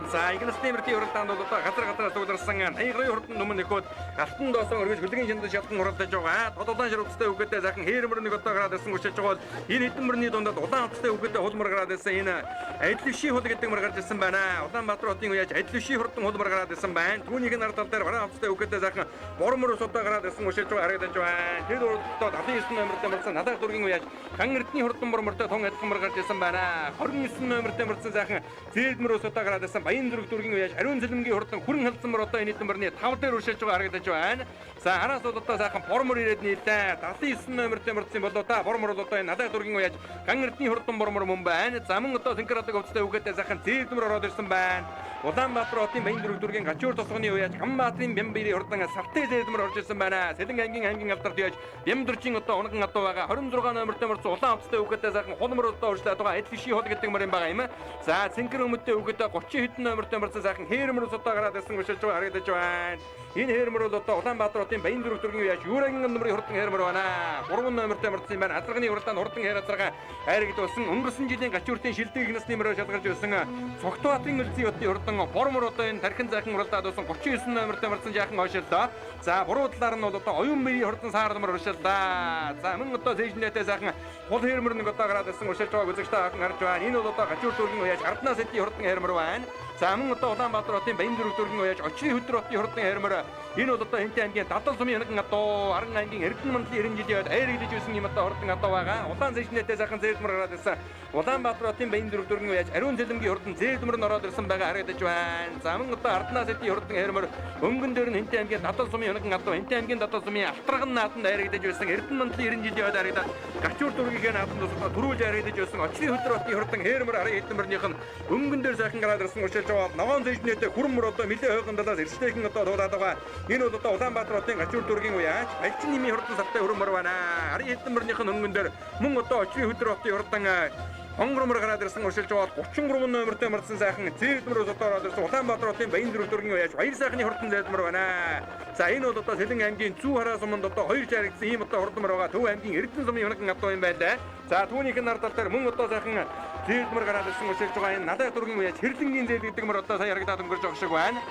За игнасны мөртийн хурдан бол одоо газар сууларсан хаягрын хурдан нүмэн нөхөд алтан доосон өргөж хөдөлгөөн шандан шатан хуралдаж байгаа. Тодулаан ширүүцтэй үгээдээ сайхан хээрмөр нэг одоо гараад ирсэн хүчиж байгаа бол энэ хэдэн мөрний дундад улаан утастай үгээдээ хулмар гараад ирсэн энэ Адлиши хул гэдэг мөр гарч ирсэн байна. Улаанбаатар хотын уяаж Адлиши хурдан хулмар гараад ирсэн байна. Түүнийг нар тал дээр бараан утастай үгээдээ сайхан бормор ус одоо гараад ирсэн хүчиж байгаа харагдаж байна. Тэр урддаа 79 номертэй мөрсөн надад дургийн уяаж ган эрдний хурдан бормортой тун адилхан мөр гарч ирсэн байна. 29 номертэй мөрсөн сайхан зээлмөр ус одоо гараад ирсэн баян зүрх дургийн уяаж ариун цэлмгийн хурдан хүрэн халдсан мөр одоо энэ хэдэн мөрний 5 дээр үршиж байгаа харагдаж байна. За араас бол одоо сайхан бормор ирээд нийлээ. 79 номертэй мөрсөн болоо та бормор бол одоо энэ надад дургийн уяаж ган эрдний хурдан бормор мөн байна. Заман одоо синкрадаг өвчтэй үгээдээ сайхан зээлмөр ороод ирсэн байна. Улаанбаатар хотын баян зүрх дургийн гачуур тосгоны уяаж Гамбаатрын Бямбири хурдан савтай зээлмөр орж ирсэн байна. Сэлэн ангийн алдарт уяаж Бямдурчин одоо унган адуу байгаа 26 номертэй мөрсөн улаан өвчтэй үгээдээ сайхан хулмөр одоо урьшлаад байгаа Адлиши хол гэдэг мөр юм байгаа юм. За синкэр өмөдтэй үгээдээ 30 хэдэн номертэй мөрсөн сайхан хээрмөр одоо гараад ирсэн хүчилж байгаа харагдаж байна. Энэ хээрмөр бол одоо Улаанбаатар хотын баян зүрх дургийн уяаж Юурагин номерын хурдан хээрмөр байна. 3 номертэй мөрсөн юм байна. Азарганы хурдан хурдан хээр азарга хайрагдсан өнгөрсөн жилийн гачууртын шилдэг игнасны мөрөөр шалгарч байсан Цогтбаатарын үлзий хотын хурдан бормор одоо энэ тархин захин уралдаад байсан 39 номертэй мөрсөн жаахан ойшилдоо. За буруу талаар нь бол одоо оюун биеийн хурдан саардмар уршилдаа. За мөн одоо зэжнэтэй сайхан хул хээрмөр нэг одоо гараад ирсэн уршилж байгааг үзэгч та харж байна. Энэ бол одоо гачуур дургийн уяаж Арднаас эдийн хурдан хээрмөр байна. За мөн одоо Улаанбаатар хотын баян зүрх дургийн уяаж Очрын хөтөр хотын хурдан хээрмөр. Энэ бол одоо Хэнтэй аймгийн Дадал сумын нэгэн адуу Аран аймгийн Эрдэнэ мандлын 90 жилийн айрагдж байсан юм одоо хурдан адуу байгаа. Улаан зэжнэтэй сайхан зээлмөр гараад ирсэн. Улаанбаатар хотын баян зүрх дургийн уяаж ариун цэлмгийн хурдан зээлмөр нь ороод ирсэн байгаа харагдаж байна. За мөн одоо Арднаас эдийн хурдан хээрмөр өнгөн дээр нь Хэнтэй аймгийн Дадал сумын нэгэн адуу Хэнтэй аймгийн Дадал сумын Алтарган нааданд айрагдж байсан Эрдэнэ мандлын 90 жилийн айрагдаад гачуур дургийн нааданд одоо төрүүлж айрагдж байсан Очрын хөтөр хотын хурдан хээрмөр арын хэдмэрнийх нь өнгөн дээр сайхан гараад ирсэн уршилж байгаа. Ногоон зэжнэтэй хүрмөр одоо нэлээ хойгон талаас эрсдэйхэн одоо дуулаад байгаа. Энэ бол одоо Улаанбаатар хотын гачуур дургийн уяаж Алчин нэмийн хурдан сартай хүрмөр байна. Арын хэдмэрнийх нь өнгөн дээр мөн одоо Очрын хөтөр хотын хурдан хонгормор гараад ирсэн уршилж байгаа 33 номертэй мөрсөн сайхан зээлмөр ус одоо ороод ирсэн Улаанбаатар хотын баян зүрх дургийн уяаж баяр сайхны хурдан зээлмөр байна. За энэ бол одоо Сэлэн аймгийн Зүү хараа суманд одоо 2 жаргдсан ийм одоо хурдан байгаа. Төв аймгийн Эрдэнэ сумын нэгэн адуу юм байна. За түүнийх нь ардал дээр мөн одоо сайхан зээлмөр гараад ирсэн уршилж байгаа. Энэ надад дургийн уяаж Хэрлэнгийн зээл гэдэг мөр одоо сая харагдаад өнгөрч байгаа шиг байна.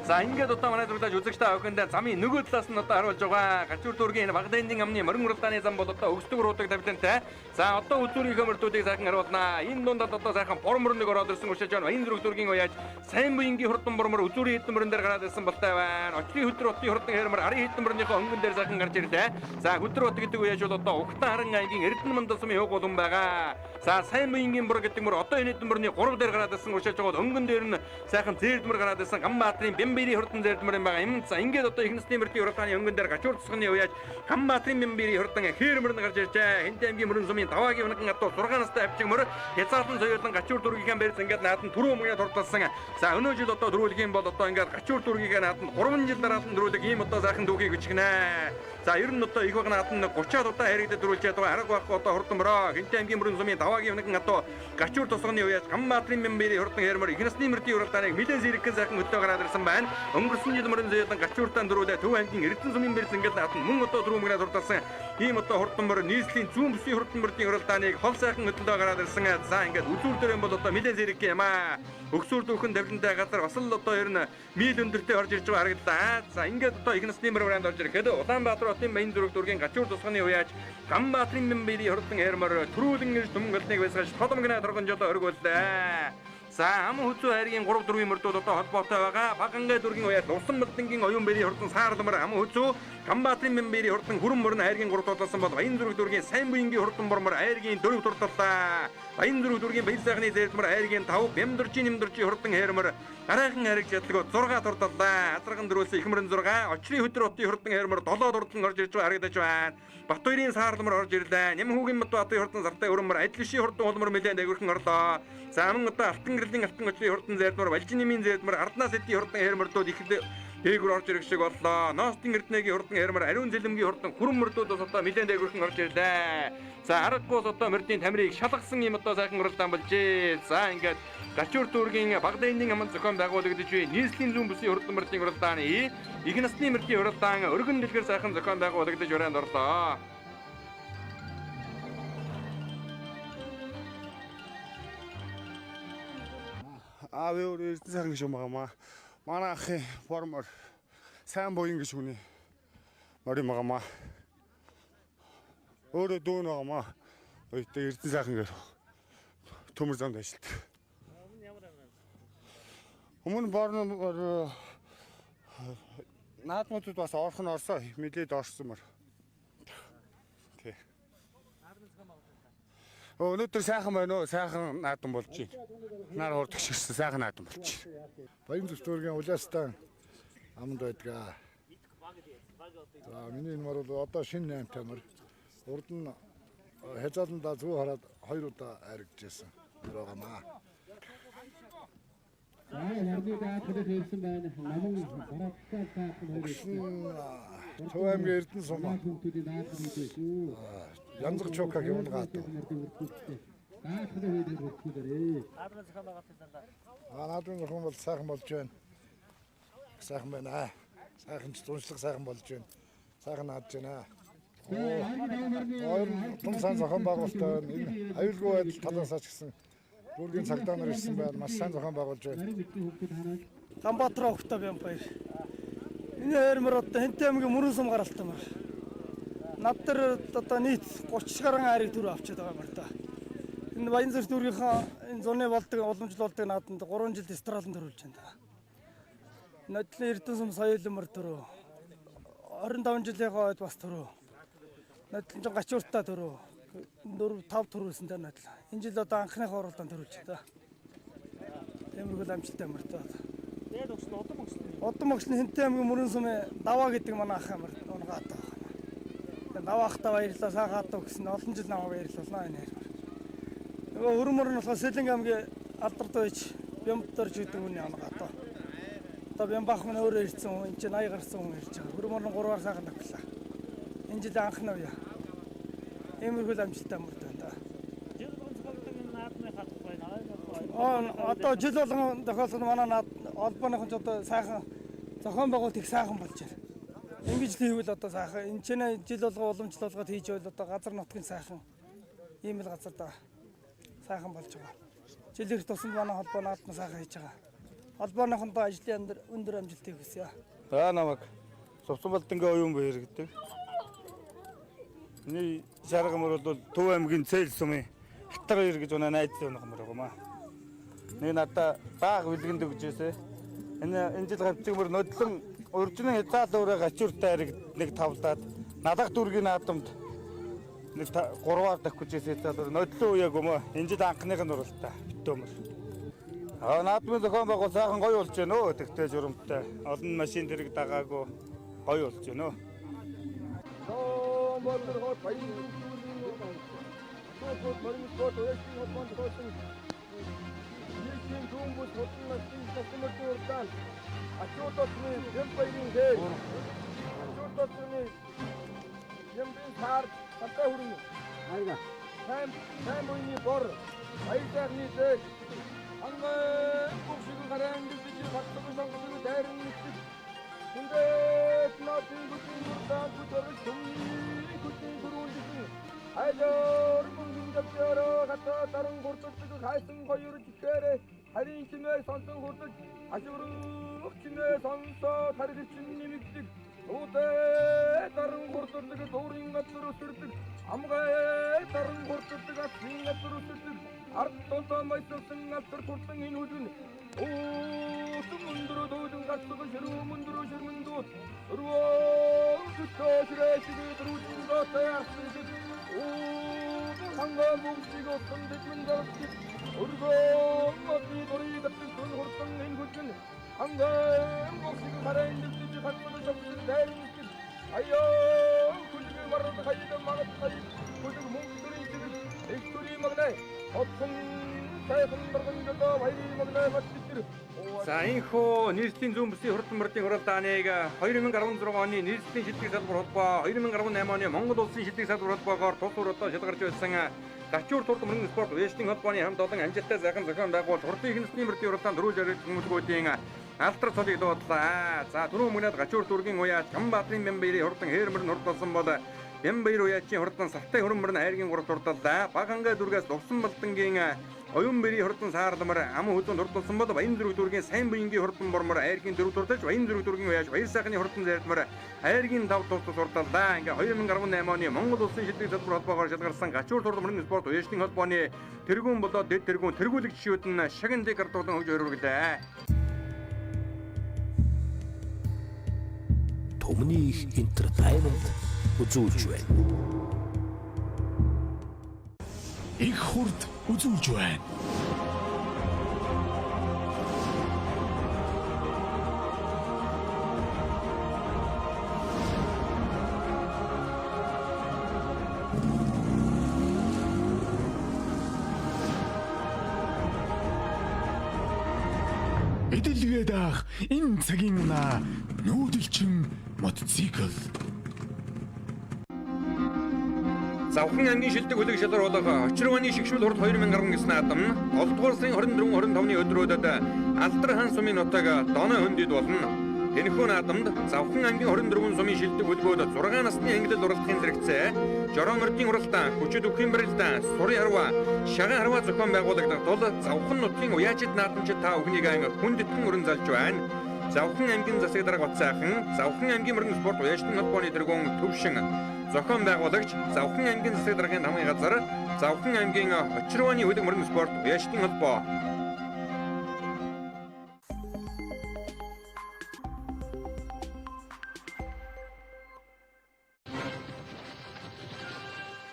За ингээд одоо манай дурлаж үзэгч та охинд замын нөгөө талаас нь одоо харуулж байгаа гачуур дургийн Багдадын амны мөрөн уралдааны зам бол одоо өгсдөг руудаг тавилантай. За одоо үзүүрийн мөртүүдийг сайхан харуулнаа. Энэ дундад одоо сайхан бормор нэг ороод ирсэн уршиж байна. Энэ зүрх дургийн уяаж сайн буянгийн хурдан бормор үзүүрийн хэдэн мөрөн дээр гараад ирсэн болтой байна. Очрын хөтөр хотын хурдан хээрмэр арын хэдэн мөрнийхөө өнгөн дээр сайхан гарч ирлээ. За хөтөр хот гэдэг уяаж бол одоо Ухтан харан аймгийн Эрдэнэ мандал сумын хөг болон байгаа. За сайн буянгийн бүр гэдэг мөр одоо энэ хэдэн мөрний 3 дээр гараад ирсэн уршиж байгаа. Өнгөн дээр нь сайхан зээлмөр гараад ирсэн Гамбаатрын Бямбири хурдан зээлмөр юм байгаа юм. За ингээд одоо ихнэсний мөртийн уралдааны өнгөн дээр гачуур тосгоны уяаж Гамбаатрын Бямбири хурдан хээрмөр нь гарч иржээ. Хэнтэй аймгийн мөрөн сумын даваагийн нэгэн адуу 6 настай авчиг мөр хязгаарлан соёлон гачуур дургийн барьсан ингээд наадан түрүү мөнгөд хурдалсан. За өнөө жил одоо дөрүүлэх юм бол одоо ингээд гачуур дургийн наадан 3 жил дараад нь дөрүүлэх ийм одоо сайхан дүүхийг өчгнэ. За ер нь одоо их баг наадан 30-аад удаа харигдад дөрүүлж байгаа арга байхгүй одоо хурдан мөрөө Хэнтэй аймгийн мөрөн сумын даваагийн нэгэн адуу гачуур тосгоны уяаж Гамбаатрын Бямбири хурдан хээрмөр ихнэсний мөртийн уралдааныг нэлээд зэрэгхэн сайхан өтөө гараад ирсэн байна. Өнгөрсөн жил мөрөн зэйлэн гачууртан дөрүүлээ Төв аймгийн Эрдэнэ сумын бэрс ингээд наадан мөн одоо дөрөв мөнгөд хурдалсан. Ийм одоо хурдан мөр нийслэлийн зүүн бүсийн хурдан мөртийн уралдааныг хол сайхан өтөлөө гараад ирсэн. За ингээд үзүүр дээр юм бол одоо нэлээд зэрэг юм аа. Өгсүр дүүхэн тавилантай газар бас л одоо ер нь мил өндөртэй орж ирж байгаа харагдаа. За ингээд одоо ихнэсний мөр брэнд орж ирэхэд Улаанбаатар хотын баян зүрх дургийн гачуур тусганы уяаж Гамбаатрын Бямбири хурдан хээрмөр төрүүлэн ирж түмгэлнийг байсгаж тодомгнаа торгонжолоо өргүүллээ. За ам хүзүү хайргийн 3 4 мөрдүүд одоо холбоотой байгаа. Баганgai дүүргийн уяас Усан Балдангийн оюун бэрийн хурдан саардмар ам хүзүү Гамбаатарын бэрийн хурдан хүрэн мөрөн хайргийн 3 тулсан бол Баян зүрх дүүргийн сайн буянгийн хурдан бормор хайргийн 4 турталлаа. Баян зүрх дүүргийн баяр сайхны зээлмэр хайргийн 5 Бямдуржийн нэмдуржийн хурдан хайрмар арайхан хайрыг чадлаго 6 турталлаа. Азарган дөрөөс ихмэрэн 6 очрын хөдөр утын хурдан хайрмар 7 турталн орж ирж харагдаж байна. Батбаярын саардмар орж ирлээ. Нямхүүгийн Батбатын хурдан зартай өрөмөр Ажилшийн хурдан улмар нэлээд агирхан орлоо. За мөн одоо алтан гэрлийн алтан очрын хурдан зээлмэр Валжинымын зээлмэр Арднаас эдийн хурдан хайрмардууд ихэд дээгүр орж ирэх шиг боллоо. Ноостын эрдэнэгийн хурдан хайрмар ариун зэлэмгийн хурдан хүрэн мөрдүүд бас одоо нэлээд агирхан орж ирлээ. За аргагүй одоо мөрдийн тамирыг шалгасан юм одоо сайхан уралдаан болжээ. За ингээд Гачуур дүүргийн Багдадын аман зохион байгуулагдж буй нийслэлийн зүүн бүсийн хурдан мөрдийн уралдааны их насны мөрдийн уралдаан өргөн дэлгэр сайхан зохион байгуулагдж өрөөнд орлоо. Аавь өөр эрдэнэ сайхан гişүн байгаамаа. Манай ахын формор сайн буян гişүний морин байгаамаа. Өөрөө дүүн байгаамаа. Өөртөө эрдэнэ сайхан гэр төмөр замд ажилладаг. Өмнө борноор наадмуудад бас орох нь орсоо мэдээд орсон мөр. Тий. Өнөөдөр сайхан байна уу? Сайхан наадам болж байна. Нар хурдч ирсэн сайхан наадам болж байна. Баян зүрх дүүргийн улаастан аманд байдгаа. За миний нэмэр бол одоо шинэ 8 тамир. Урд нь хязгаарлалтаа зүү хараад 2 удаа аригдчихсан. Байгаамаа. Төв аймгийн эрдэнэ сум. Янзгар чокаг явуулгаад. Наадмын зохион бол сайхан болж байна. Сайхан байна. Сайхан зуншлаг сайхан болж байна. Сайхан наадж байна. Том сайн зохион байгуулалтаа энэ аюулгүй байдал талаас ч гэсэн дүүргийн цагдаа нар ирсэн байл маш сайн зохион байгуулж байна. Гамбатар огтой Бямбаяр. Энэ хайрмар одоо Хэнтэй аймгийн мөрөн сум гаралтай мар. Над дээр одоо нийт 30 гаруй хайрыг төр авчиад байгаа мар та. Энэ Баян зүрх дүүргийнхаа энэ зуны болдог уламжлалдаг нааданд 3 жил эстралан төрүүлж байна. Нодлын эрдэнэ сум соёлын мөр төрөө. 25 жилийнхаа ойд бас төрөө. Нодлын гачууртаа төрөө. 4 5 төрүүлсэн даа нодл. Энэ жил одоо анхныхаа уралдаан төрүүлж байна. Тэмэрхүүл амжилттай мөр та. Тэгээд Удам огшны Хэнтэй аймгийн мөрөн сумын даваа гэдэг манай ах амар унгаад байгаа. Даваахтаа баярлалаа саагаатаа гэсэн олон жил намайг баярлуулнаа энэ хайр. Нөгөө хөрмөр нь болохоор Сэлэнг аймгийн алдартай байж Бямбдорж гэдэг үний унгаад. Одоо Бямбах мань өөрөө ирсэн хүн энэ чинь 80 гарсан хүн ирж байгаа. Хөрмөр нь 3-аар саагаад авлаа. Энэ жил анхны үе. Эмэрхүүл амжилттай мөр та. Жил болгон зохиолдог энэ наадмын хатах байна. Одоо жил болгон тохиолдсон манай наад холбооныхон ч одоо сайхан зохион байгуулалт их сайхан болж байна. Ингэж л хийвэл одоо сайхан энэ ч жил болго уламжлалгад хийж байвал одоо газар нутгийн сайхан ийм л газар да сайхан болж байгаа. Жил их тусанд манай холбоо наадмаа сайхан хийж байгаа. Холбооныхондоо ажлын өндөр амжилтыг хүсье. За намайг Совсон Балдангийн оюун бэр гэдэг. Миний шаргамөр бол Төв аймгийн Цээл сумын Хатар 2 гэж унаа найз өнөх мөр байгаамаа. Нэг надаа баг бэлгэнд өгчээсэ. Энэ жил хамтчиг мөр нодлон уржны хязгаал өөрөө гачууртай хэрэг нэг тавлаад надах дүүргийн наадамд нэг 3-аар давхижээсэ тэр нодлон үег юм аа. Энэ жил анхных нь уралдаа битөөмөр. Наадмын зохион байгуул сайхан гоё болж байна өө. Тэгтээ журамтай. Олон машин дэрэг дагаагүй гоё болж байна өө. 다른 곳들 갈등 거유를 지켜래 할인 심해 선성 곳들 아쉬우르 심해 선서 다리를 찐님이 직 도대 다른 곳들 도린 것으로 쓸듯 아무가에 다른 곳들 같은 것으로 쓸듯 арт толтоо майсалсан алтар турсан энэ үлэн уусан мөндрөө дөөдөн гацсаг ширүү мөндрөө ширмэндүүд өрөө төтөөшрэшгүй дөрүжин готаяасан хангаа бүгдийг осон дэжмэн гарчиг өргөө мати дөрий дэвтэн хэн хурдан энэ хүлгэн хангаа бүгдийг харайн дэвтэж хатмад шавсан дайрын аяа хүлгэн марад хайда магад хай хүлгэн мөнгөрийн чиг экстори магнай отсон сайхан дөргөнжөө бай магнай матчир. За энэхүү нийслэлийн зүүн бүсийн хурдан мөрдийн хуралдааныг 2016 оны нийслэлийн шилдэг салбар холбоо 2018 оны Монгол улсын шилдэг салбар холбоогоор тус уралдаан шалгарч байсан Гачуур турд мөрөн спорт уясны холбооны хамт олон амжилттай сайхан зохион байгуулалт хурдан их насны мөрдийн хуралдаан дөрвөн жаргал хүмүүжгүүдийн алтар цолыг дуудлаа. За түрүү мөнөд Гачуур тургийн уяас Чамбаатрын Бямбаярын хурдан хээрмөрн хурдсан бол Бямбаяр уяачийн хурдан Сартай хөрмөрн хайргийн гурав турдаллаа. Баганга дүргээс Лувсан Балдангийн Оюнбэри хурдан Саарламар ам хөдөн турдсан бол Баянзүрэг дүргийн Сайн буянгийн хурдан Бормор хайргийн дөрөв турдаж Баянзүрэг дүргийн уяаж Баяр сайхны хурдан Зайдмар хайргийн тав турдаллаа. Ингээ 2018 оны Монгол улсын шилдэг салбар холбоогоор шалгарсан Гачуур турд мөрөн спорт уяасны холбооны тэргүүн болоод дэд тэргүүн тэргүүлэг жишүүд нь шагнад гардуулан хөгж өргөлөө. Томны их entertainment үзүүлж байна. Их хурд үзүүлж байна. Эдэлгээ даах энэ цагийн нүүдэлчин мотоцикл. Завхан аймгийн шилдэг хүлэг шалгаруулах очирваны шигшмэл хурд 2019 наадам 7 дугаар сарын 24-25-ны өдрүүдэд Алдар хаан сумын нутаг Доноо хөндөд болно. Энэхүү наадамд Завхан аймгийн 24 сумын шилдэг хөтгөөд 6 насны ангилал уралдахын зэрэгцээ Жорон мөрдийн уралдаан, хүчит өхөн барилдаан, сурын харваа, шаган харваа зохион байгуулагдах тул Завхан нутгийн уяачид наадамчид та бүхнийг хүндэтгэн өрн залж байна. Завхан аймгийн засаг дарга Батсайхан, Завхан аймгийн мөрөн спорт уяачны холбооны тэргүүн Төвшин зохион байгуулагч Завхан аймгийн засаг даргын хамгийн газар Завхан аймгийн очирваны хөдөг мөрөн спорт уяачны холбоо.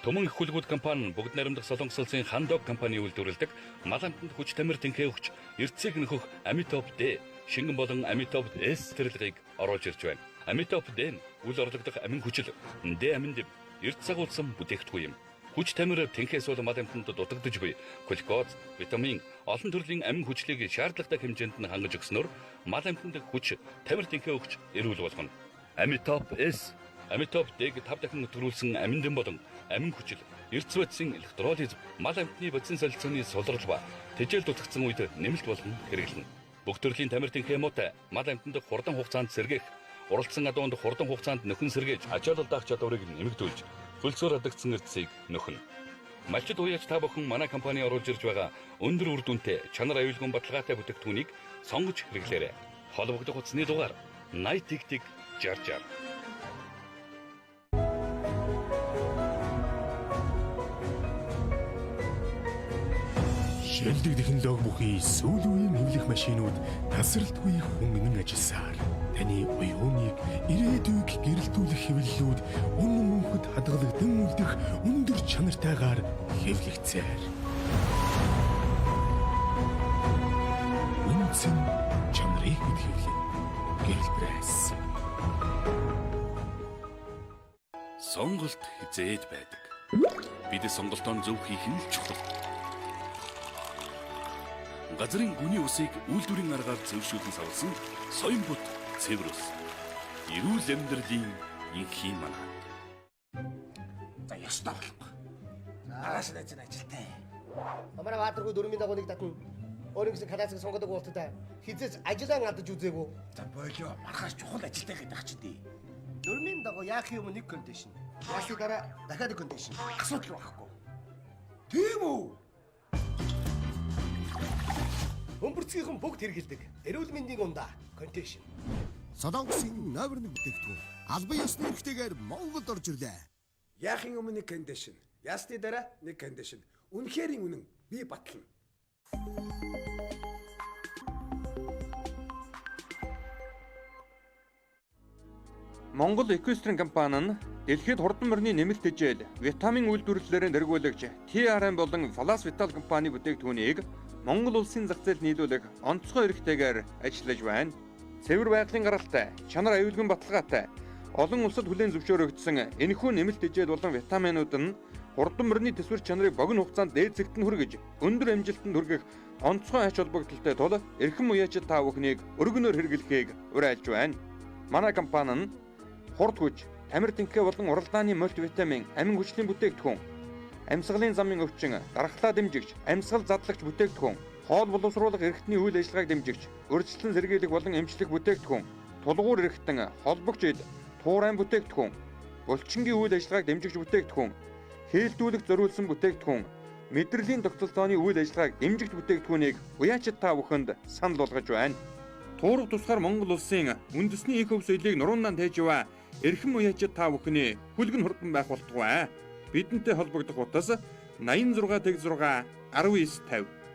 Төмөн их хүлгүүд компани бүгд найрамдах Солонгос улсын Хандог компани үйлдвэрлэдэг мал амтанд хүч тамир тэнхээ өгч эрдэсийг нөхөх Амитоп Д шингэн болон Амитоп С цэцэрлэгийг оруулж ирж байна. Амитоп Д нь үл орлогдох амин хүчил Д амин дэв эрдэс агуулсан бүтээгдэхүүн юм. Хүч тамир тэнхээс бол мал амтанд дутагдж буй глюкоз, витамин, олон төрлийн амин хүчлийг шаардлагатай хэмжээнд нь хангаж өгснөөр мал амтанд хүч тамир тэнхээ өгч эрүүл болгоно. Амитоп С Амитоп Д-г 5 дахин өтгөрүүлсэн амин дэм болон амин хүчил, эрдэс бодисын электролиз, мал амьтны бодисын солилцооны сулрал ба тэжээл дутагдсан үед нэмэлт болгон хэрэглэнэ. Бүх төрлийн тамир тэнхээ муутай мал амьтанд хурдан хугацаанд сэргээх, уралдсан адуунд хурдан хугацаанд нөхөн сэргээж ачаалал даах чадварыг нэмэгдүүлж, хөлсөөр адагдсан эрдэсийг нөхнө. Малчид уяач та бүхэн манай компани оруулж ирж байгаа өндөр үр дүнтэй, чанар аюулгүй баталгаатай бүтээгдэхүүнийг сонгож хэрэглээрэй. Холбогдох утасны дугаар 80 60. Шилдэг технологи бүхий сүүлийн үеийн хэвлэх машинууд тасралтгүй хөнгөн ажилласаар таны оюуныг ирээдүйг гэрэлтүүлэх хэвлэлүүд үнэн мөнхөд хадгалагдсан үлдэх өндөр чанартайгаар хэвлэгцээр. Үнцэн чанарыг хэвлэн гэлбрэс. Сонголт хизээд байдаг. Бид сонголтоо зөв хийх нь чухал. Газрын гүний усыг үйлдвэрийн аргаар зөвшөөрлөн савлсан Соёмбут цэвэр ус. Эрүүл амьдралын инхийн манаа. За ёстой болохгүй. Араас нь ажилтай. Амраа баатаргүй дөрмийн дагуу нэг татна. Өөрийн гэсэн кадацыг сонгодог болттой. Хизээч ажиллаа гадаж үзээгүй. За болио. Мархаас чухал ажилтай гэдэг ах чи дээ. Дөрмийн дагуу яах юм нэг кондишн. Ясны дараа дахиад нэг кондишн. Асуудал байхгүй. Тийм үү? Өмбөрцгийнхэн бүгд хэрэгэлдэг. Эрүүл мэндийн ундаа контекшн. Солонгосын номер 1 бүтээгдэхүүн албан ёсны эрхтэйгээр Монголд орж ирлээ. Яахын өмнө нэг кондишн, ясны дараа нэг кондишн. Үнэхээр үнэн. би батлна. Монгол Equestrian компани нь дэлхийд хурдан мөрний нэмэлт хэмжээл витамин үйлдвэрлэлээр нэргүүлэгч TRM болон Plus Vital компани бүтээгдэхүүнийг Монгол улсын зах зээлд нийлүүлэх онцгой эрхтэйгээр ажиллаж байна. Цэвэр байгалийн гаралтай, чанар аюулгүй баталгаатай, олон улсад хүлээн зөвшөөрөгдсөн энэхүү нэмэлт хэмжээл болон витаминууд нь хурдан мөрний төсвөр чанарыг богино хугацаанд дээд зэгт нь хүргэж, өндөр амжилтанд хүргэх онцгой ач холбогдолтой тул эрхэм уяачид та бүхнийг өргөнөөр хэрэглэхийг уриалж байна. Манай компани нь хурд хүч, тамир тэнхээ болон уралдааны мультивитамин, амин хүчний бүтээгдэхүүн, амьсгалын замын өвчин, дархлаа дэмжигч, амьсгал задлагч бүтээгдэхүүн, хоол боловсруулах эрхтний үйл ажиллагааг дэмжигч, урьдчилан сэргийлэх болон эмчлэх бүтээгдэхүүн, тулгуур эрхтэн, холбогч ид, туурайн бүтээгдэхүүн, булчингийн үйл ажиллагааг дэмжигч бүтээгдэхүүн, хээлдүүлэх зориулсан бүтээгдэхүүн, мэдрэлийн тогтолцооны үйл ажиллагааг дэмжигч бүтээгдэхүүнийг уяачид та бүхэнд санал болгож байна. Туурах тусгаар Монгол улсын үндэсний эко соёлыг нуруундан тээж яваа эрхэм уяачид та бүхний хүлгэн хурдан байх болтугай. Бидэнтэй холбогдох утас 86 тэг 6 1950.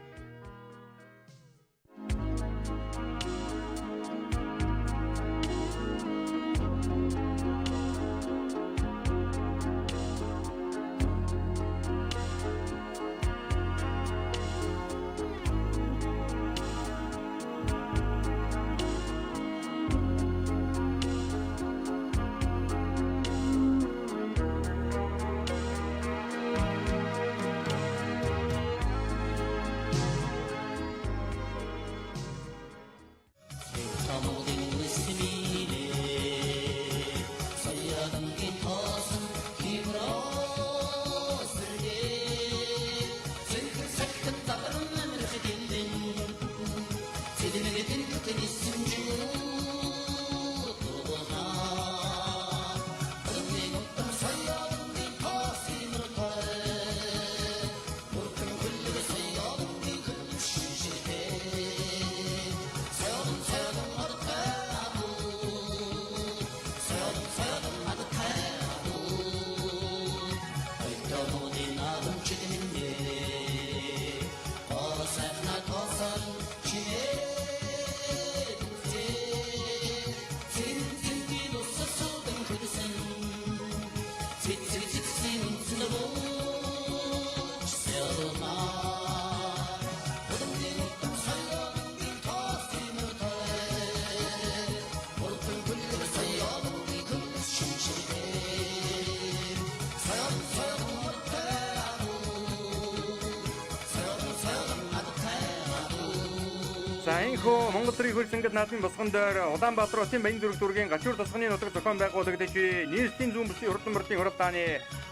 Монгол Төрийн хөл зингэд наадмын босгон дээр Улаанбаатар хотын Баянзүрэг дүүргийн гачуур тосгоны нутаг зохион байгуулагдаж нийслэлийн зүүн бүсийн хурдан мөрдийн хуралдааны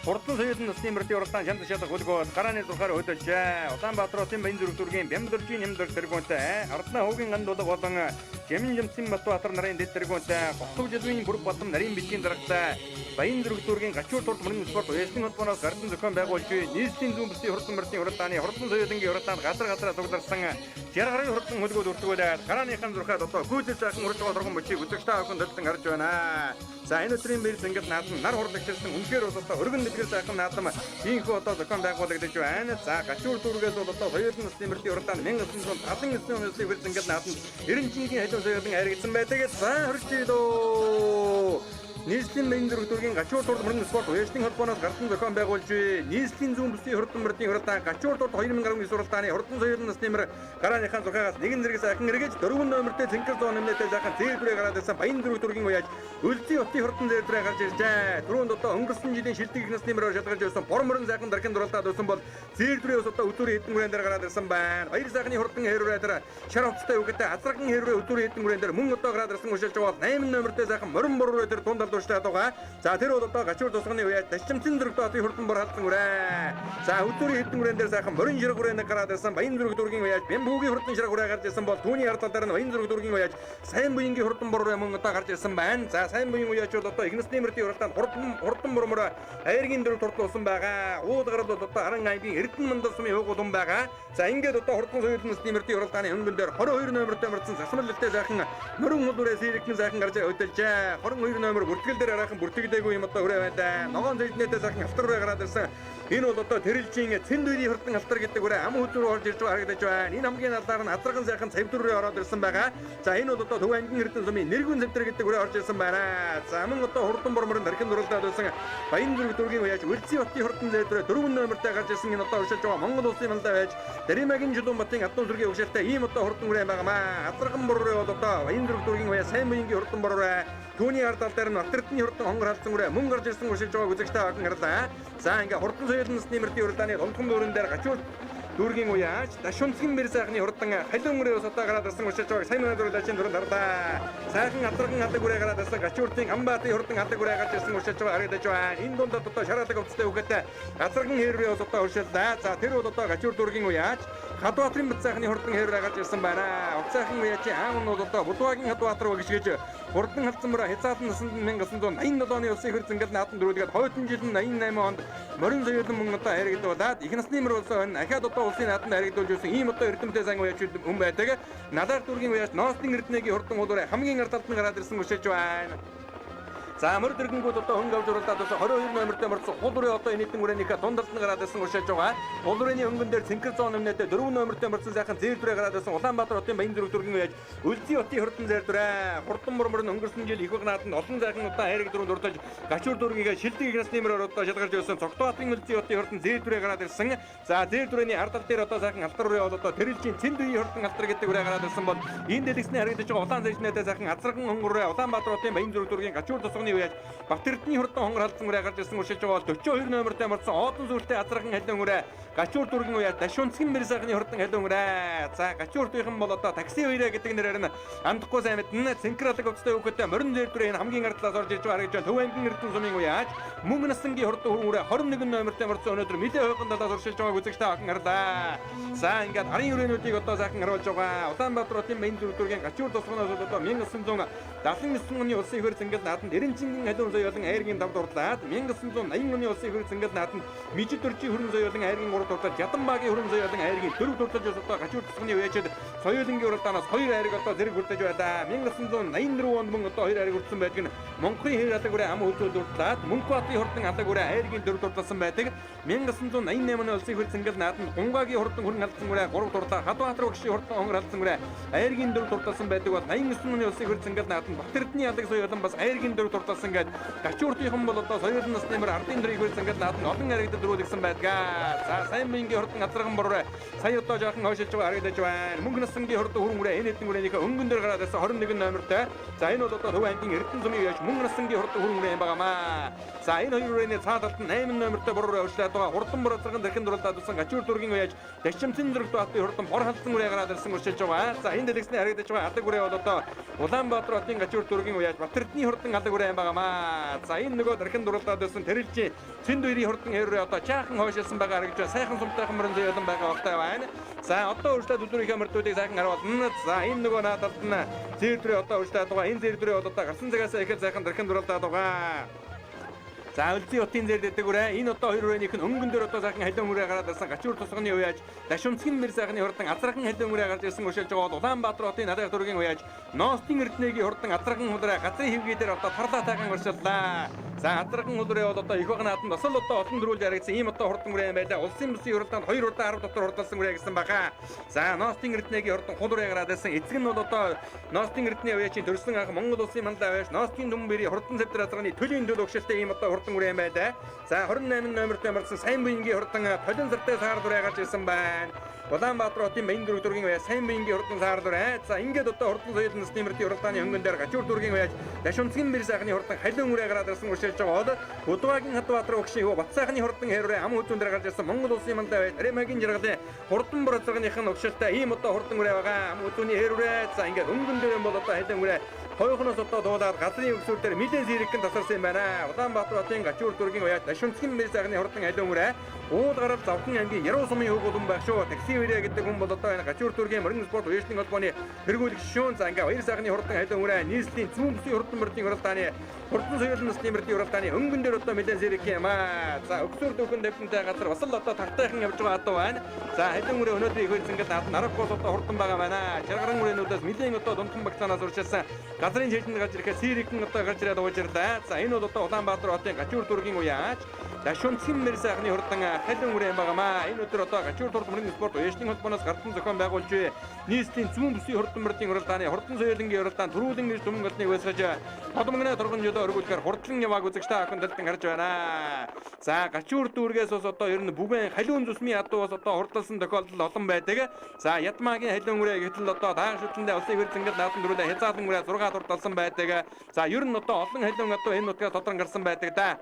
хурдан соёлын насны мөрдийн хуралдаан чанд шалгах хөлгөөл гарааны зургаар хөдөлж Улаанбаатар хотын Баянзүрэг дүүргийн Бямдөржийн нэмдэр тэргүүнтэй Ардна хуугийн гандуулга болон Жамин Жамсын Батбаатар нарын дэд тэргүүнтэй Гоцлог жилийн бүр батам нарийн бичгийн даргатай Баянзүрэг дүүргийн гачуур турд мөрний спорт уясны холбооноос гардан зохион байгуулж нийслэлийн зүүн бүсийн хурдан мөрдийн хуралдааны хурдан соёлын хуралдаанд газар цугларсан жаргарын хурдан хөлгөөл үртгүүлээд гарааныхан зурхаад одоо гүйцэл сайхан урж байгаа турган мөчийг үзэгчтэй авахын төлтөн харж байна. За энэ өдрийн бэр зингэд наадам нар хурлагчсан үнэхээр одоо өргөн нэтгэл сайхан наадам ийхүү одоо зохион байгуулагдаж байна. За гачуур дүүргээс бол одоо соёлын насны мөрдийн хуралдаан 1979 оны бэр зингэд наадам 90-ийн хажуу соёлын хайргдсан байдгийг сайн хурж идөө. Нийслэлийн Баянзүрэг дүүргийн гачуур турд мөрний спорт уясны холбооноос гардан зохион байгуулж нийслэлийн зүүн бүсийн хурдан мөрдийн хуралдаан гачуур турд 2019 суралдааны хурдан соёлын насны мөр гарааныхан зургаагаас нэгэн зэрэг сайхан эргэж 4 номертэй цэнхэр зоон нэмнэтэй сайхан зээлбэрээ гараад ирсэн Баянзүрэг дүүргийн уяаж Өлзий хотын хурдан зээлбэрээ гарч иржээ. Түрүүнд одоо өнгөрсөн жилийн шилдэг их насны мөрөөр шалгарч явсан бор мөрөн сайхан дархин дурлаад байсан бол зээлбэрээс одоо өдөрийн хэдэн хүрээнд гараад ирсэн байна. Баяр сайхны хурдан хэрвээ дээр шар хувцастай үгтэй азраган хэрвээ өдөрийн хэдэн хүрээнд дээр мөн одоо гараад ирсэн уушилж байгаа 8 номертэй сайхан морин бороо дээр тунд алдуурчтай байгаа. За тэр бол одоо гачуур тусганы уяаж Дашчимцэн дөрөвдөө хотын хурдан бор халдсан үрээ. За өдөрийн хэдэн хүрээнд дээр сайхан морин ширэг хүрээнд гараад ирсэн Баянзүрэг дүүргийн уяаж Бямбүүгийн хурдан ширэг хүрээ гарч ирсэн бол түүний ард талаар нь Баянзүрэг дүүргийн уяаж Сайн буянгийн хурдан бор мөн одоо гарч ирсэн байна. За Сайн буян уяаж бол одоо Игнасны мөрдийн хуралдаанд хурдан бормор айргийн дөрөв туртуулсан байгаа. Уулгарал бол одоо Харан аймгийн Эрдэнэ мандал сумын хуугуулсан байгаа. За ингээд одоо хурдан соёлын насны мөрдийн хуралдааны хөнгөн дээр 22 номертой мөрдсөн засмалтай сайхан мөрөн хулуурээс иргэн сайхан гарч хөдөлж 22 номер бүртгэл дээр хараахан бүртгэдэггүй юм одоо хүрээ байна. Ногоон зэжнээдээ сайхан алтар руу гараад ирсэн. Энэ бол одоо тэрэлжийн цэндүрийн хурдан алтар гэдэг үрээ ам хөдөр орж ирж байгаа харагдаж байна. Энэ хамгийн алдарн нь азарган сайхан цавдүррээ ороод ирсэн байгаа. За энэ бол одоо Төв ангин эрдэнэ сумын нэргүн цавдэр гэдэг үрээ орж ирсэн байна. За мөн одоо хурдан борморын дархин дурлаад байсан Баянзүрэг дүүргийн уяаж Үлций хотын хурдан зэйдрээ 4 номертай гарч ирсэн энэ одоо уршилж байгаа Монгол улсын мандаа байж Даримагийн Чулуунбатын Адуун сүргийн угшаалтай ийм одоо хурдан үрээ байгаамаа. Азарган боророо бол одоо Баянзүрэг дүүргийн уяа сайн мөнгийн хурдан боророо түүний ард тал дээр нь Батэрдний хурдан хонгор халдсан үрээ мөн гарч ирсэн уршилж байгааг үзэгчтэй хаан гарлаа. За ингээ хурдан соёлын насны мөрдийн уралдааны гомдхон дүүрэн дээр гачуул дүүргийн уяаж дашунцгэн мэр сайхны хурдан халуун үрээ усатаа гараад ирсэн уршилж байгааг сайн мөнөөр дөрөлөж дөрөнд харлаа. Сайхан адраган хадаг үрээ гараад ирсэн гачууртын амбаатын хурдан хадаг үрээ гарч ирсэн уршилж байгааг харагдаж байна. Энэ дундад одоо шараалаг өвцтэй үгэтэй адраган хэрвээ усатаа уршиллаа. За тэр бол одоо гачуур дүүргийн уяаж Хадбаатарын бат сайхны хурдан хэрвээ гарч ирсэн байна. Уцаахан уяачи аав нь бол одоо Будвагийн Хадбаатар гიშгэж хурдан халдсан мөрө хязгаарлан насанд 1987 оны улсын хөр зингээл наатан дөрүүлгээд хойдон жил нь 88 онд морин соёлын мөн одоо харагдуулаад их насны мөр болсон ахаад одоо улсын наатанд харагдуулж байсан ийм одоо эрдэмтэй сан уяач хүн байдаг. Надар дүүргийн уяач Ноостын эрдэнэгийн хурдан уулуураа хамгийн ард талд нь гараад ирсэн уршилж байна. За мөр дэргэнгүүд одоо хөнгө авч уралдаад бас 22 номертэй мөрцөн хулуурын одоо энэтэн үрээнийхээ дундалд нь гараад ирсэн уршилж байгаа. Хулуурын хөнгөн дээр цэнхэр зоон өмнөдөө 4 номертэй мөрцөн сайхан зээлдүрээ гараад ирсэн Улаанбаатар хотын Баянзүрэг дүүргийн уяаж Үлций хотын хурдан зээлдүрээ хурдан мөрмөр нь өнгөрсөн жил их багнааданд олон сайхан удаа хайрыг дөрөнд урдаж гачуур дүүргийгээ шилдэг их насны мөрөөр одоо шалгарч өгсөн Цогтбаатын Үлций хотын хурдан зээлдүрээ гараад ирсэн. За зээлдүрээний ард тал дээр одоо сайхан алтар үрээ одоо тэрэлжийн цэндүрийн хурдан алтар гэдэг үрээ гараад ирсэн бол энэ дэлгэсний харагдаж байгаа улаан зэжнээдээ сайхан азарган хонгороо Улаанбаатар хотын Баянзүрэг дүүргийн гачуур тосгоны уяаж Батэрдний хурдан хонгор халдсан үрээ гарч ирсэн уршилж байгаа бол 42 номертэй морцсон Оодон сүртэй азарган халуун үрээ гачуур дүүргийн уяаж Дашунцгэн мэр сайхны хурдан халуун үрээ. За гачууртынхан бол одоо такси хоёроо гэдэг нэрээр нь андахгүй сайн мэднэ. Цэнхралаг өвчтэй өгөхөд морин зээлдүрээ энэ хамгийн ард талаас орж ирж байгаа гэж Төв ангин эрдэнэ сумын уяаж мөн насангийн хурдан үрээ 21 номертэй морцсон өнөөдөр мэдээ хойгон талаас уршилж байгааг үзэгчтэй хаан гарлаа. За ингээд арын үрээнүүдийг одоо сайхан харуулж байгаа. Улаанбаатар хотын Баянзүрэг дүүргийн гачуур тосгоноос одоо 1979 оны улсын хөр зингээл нааданд Эренчингийн халуун соёлын айргийн давд урлаад 1980 оны улсын хөр зингээл нааданд Мижид дөржийн хөрөн соёлын айргийн 3 дуртаж Ятанбаагийн хөрөн соёлын айргийн 4 дуртаж одоо гачуур тосгоны уяачид соёлынгийн уралдаанаас 2 айрыг одоо зэрэг хүртэж байлаа. 1984 онд мөн одоо 2 айрыг хүртсэн байдаг нь Монголын хэр алаг үрээ ам хөлтөд дуртлаад Мөнхбаатарын хурдан алаг үрээ айргийн 4 дурталсан байдаг. 1988 оны улсын хөр зингээл нааданд Гунгагийн хурдан хөрөн халдсан үрээ 3 дуртаа Хадбаатар багшийн хурдан хонгор халдсан үрээ айргийн 4 дурталсан байдаг бол 89 оны улсын хөр зингээл нааданд Батэрдний алаг соёлон бас айргийн 4 дурталсан гэдэг гачууртынхан бол одоо соёлын насны мөр ардын дөрийг хөр зингээл нааданд олон айрагд дөрүүлсэн байдаг. За сайн мөнгийн хурдан азарган бороо сая одоо жоохон хойшилж байгаа харагдаж байна. Мөнгө насангийн хурдан хүрэн үрээ энэ хэдэн үрээнийхээ өнгөн дээр гараад ирсэн 21 номертой. За энэ бол одоо Төв ангин эрдэнэ сумын уяаж мөнгө насангийн хурдан хүрэн үрээ юм байгаамаа. За энэ хоёр үрээний цаад талд 8 номертой бороо өвчлээд байгаа хурдан бор азарган дахин дурлаад ирсэн гачуур дүүргийн уяаж Дашимцэн зэрэг дуутын хурдан бор халдсан үрээ гараад ирсэн уршилж байгаа. За энэ дэлгэсний харагдаж байгаа алаг үрээ бол одоо Улаанбаатар хотын гачуур дүүргийн уяаж Батэрдний хурдан алаг үрээ юм байгаамаа. За энэ нөгөө дахин дурлаад ирсэн тэрэлжийн цэндүрийн хурдан хэрвээ одоо чаахан хойшилсан байгаа харагдаж байна. Сайхан сумтайхан мөрөн соёлон байгаа багтай байна. За одоо урьдчилан өдрийнхөө мөрдүүдийг сайхан харуулна. За энэ нөгөө наадад нь зээлдүрээ одоо урьдчилаад байгаа. Энэ зээлдүрээ бол одоо гарсан цагаас ихэл сайхан дахин дурлаад байгаа. За Үлций хотын зээл дэдэг үрээ энэ одоо хоёр үрээнийх нь өнгөн дээр одоо сайхан халуун үрээ гараад ирсэн гачуур тосгоны уяаж Дашунцгэн мэр сайхны хурдан азарган халуун үрээ гарч ирсэн уршилж байгаа бол Улаанбаатар хотын Надаг дүүргийн уяаж Ноостын эрдэнэгийн хурдан азарган хулраа газрын хэвгээ дээр одоо тарлаа тайхан уршиллаа. За азарган хулраа бол одоо их багнааданд бас л одоо олон дөрүүл яригдсан ийм одоо хурдан үрээ юм байлаа. Улсын бүсийн уралдаанд 2 удаа 10 дотор хурдалсан үрээ гэсэн баха. За Ноостын эрдэнэгийн хурдан хулраа гараад ирсэн эцэг нь бол одоо Ноостын эрдэнэ уяачийн төрсөн анх Монгол улсын мандаа байж Ноостын дүмбэрийн хурдан цэвтэр азарганы төлийн дөл өгшөлтэй ийм одоо хурдан үрээ юм байлаа. За 28 номертой марсан сайн буянгийн хурдан толин сартай саар дүрээ гарч ирсэн байна. Улаанбаатар хотын Баянзүрэг дүүргийн уяаж сайн буянгийн хурдан саар дүрээ. За ингээд одоо хурдан соёлын насны мөрдийн уралдааны хөнгөн дээр гачуур дүүргийн уяаж Дашунцгэн мэр сайхны хурдан халуун үрээ гараад ирсэн уршилж байгаа бол Будвагийн Хадбаатар багшийн хөө Бат сайхны хурдан хэрвээ ам хөдөн дээр гарч ирсэн Монгол улсын мандаа бай Даримагийн жаргалын хурдан бор азаргыныхын өгшөлтэй ийм одоо хурдан үрээ байгаа. Ам хөдөөний хэрвээ за ингээд өнгөн дээр юм бол одоо халуун үрээ хойхноос одоо дуулаад газрын өгсүүр дээр мэдэн зэрэгхэн тасарсан юм байна. Улаанбаатар хотын гачуур дүүргийн уяаж Дашунцгэн мэр сайхны хурдан халуун үрээ уул гараад Завхан аймгийн Яруу сумын хөвгөлөн байх шүү. Такси үрээ гэдэг хүн бол одоо энэ гачуур дүүргийн морин спорт уяжлын холбооны тэргүүлэгч шүүн за ингээ баяр сайхны хурдан халуун үрээ нийслэлийн зүүн бүсийн хурдан мөрдийн уралдааны хурдан соёлын насны мөрдийн уралдааны өнгөн дээр одоо мэдэн зэрэг юм аа. За өгсүүр дүүхэн дэвтэнтэй газар бас л одоо тартайхан явж байгаа одоо байна. За халуун үрээ өнөөдөр их үйлс ингээд нарах бол одоо хурдан байгаа байна. Жаргаран үрээнүүдээс нэлээд одоо дундхан багцаанаас уршилсан газрын шилжинд гарч ирэхэд Сирикэн одоо гарч ирээд уужирлаа. За энэ бол одоо Улаанбаатар хотын Гачуур дүүргийн уяач Дашунцгийн мэр сайхны хурдан халин үрэн байгаамаа. Энэ өдөр одоо Гачуур дүүргийн мөрийн спорт уяачны холбооноос гартан зохион байгуулж нийслэлийн зүүн бүсийн хурдан мөрийн уралдааны хурдан соёлынгийн уралдаан төрүүлэн нэр түмэн голныг өсгөж тодмогны турган жолоо өргүүлэхээр хурдан явааг үзэгчтэй ахын дэлтэн гарч байна. За Гачуур дүүргээс бас одоо ер нь бүбэн халиун зүсмийн ядуу бас одоо хурдалсан тохиолдол олон байдаг. За Ядмаагийн халиун үрээ гэтэл одоо даан шүтэндээ улсын хэр зингэд наадам дөрүүлээ хязгаарлан үрээ 6 хурдалсан байдаг. За ер нь одоо олон халиун ядуу энэ нутгаас тодрон гарсан байдаг да.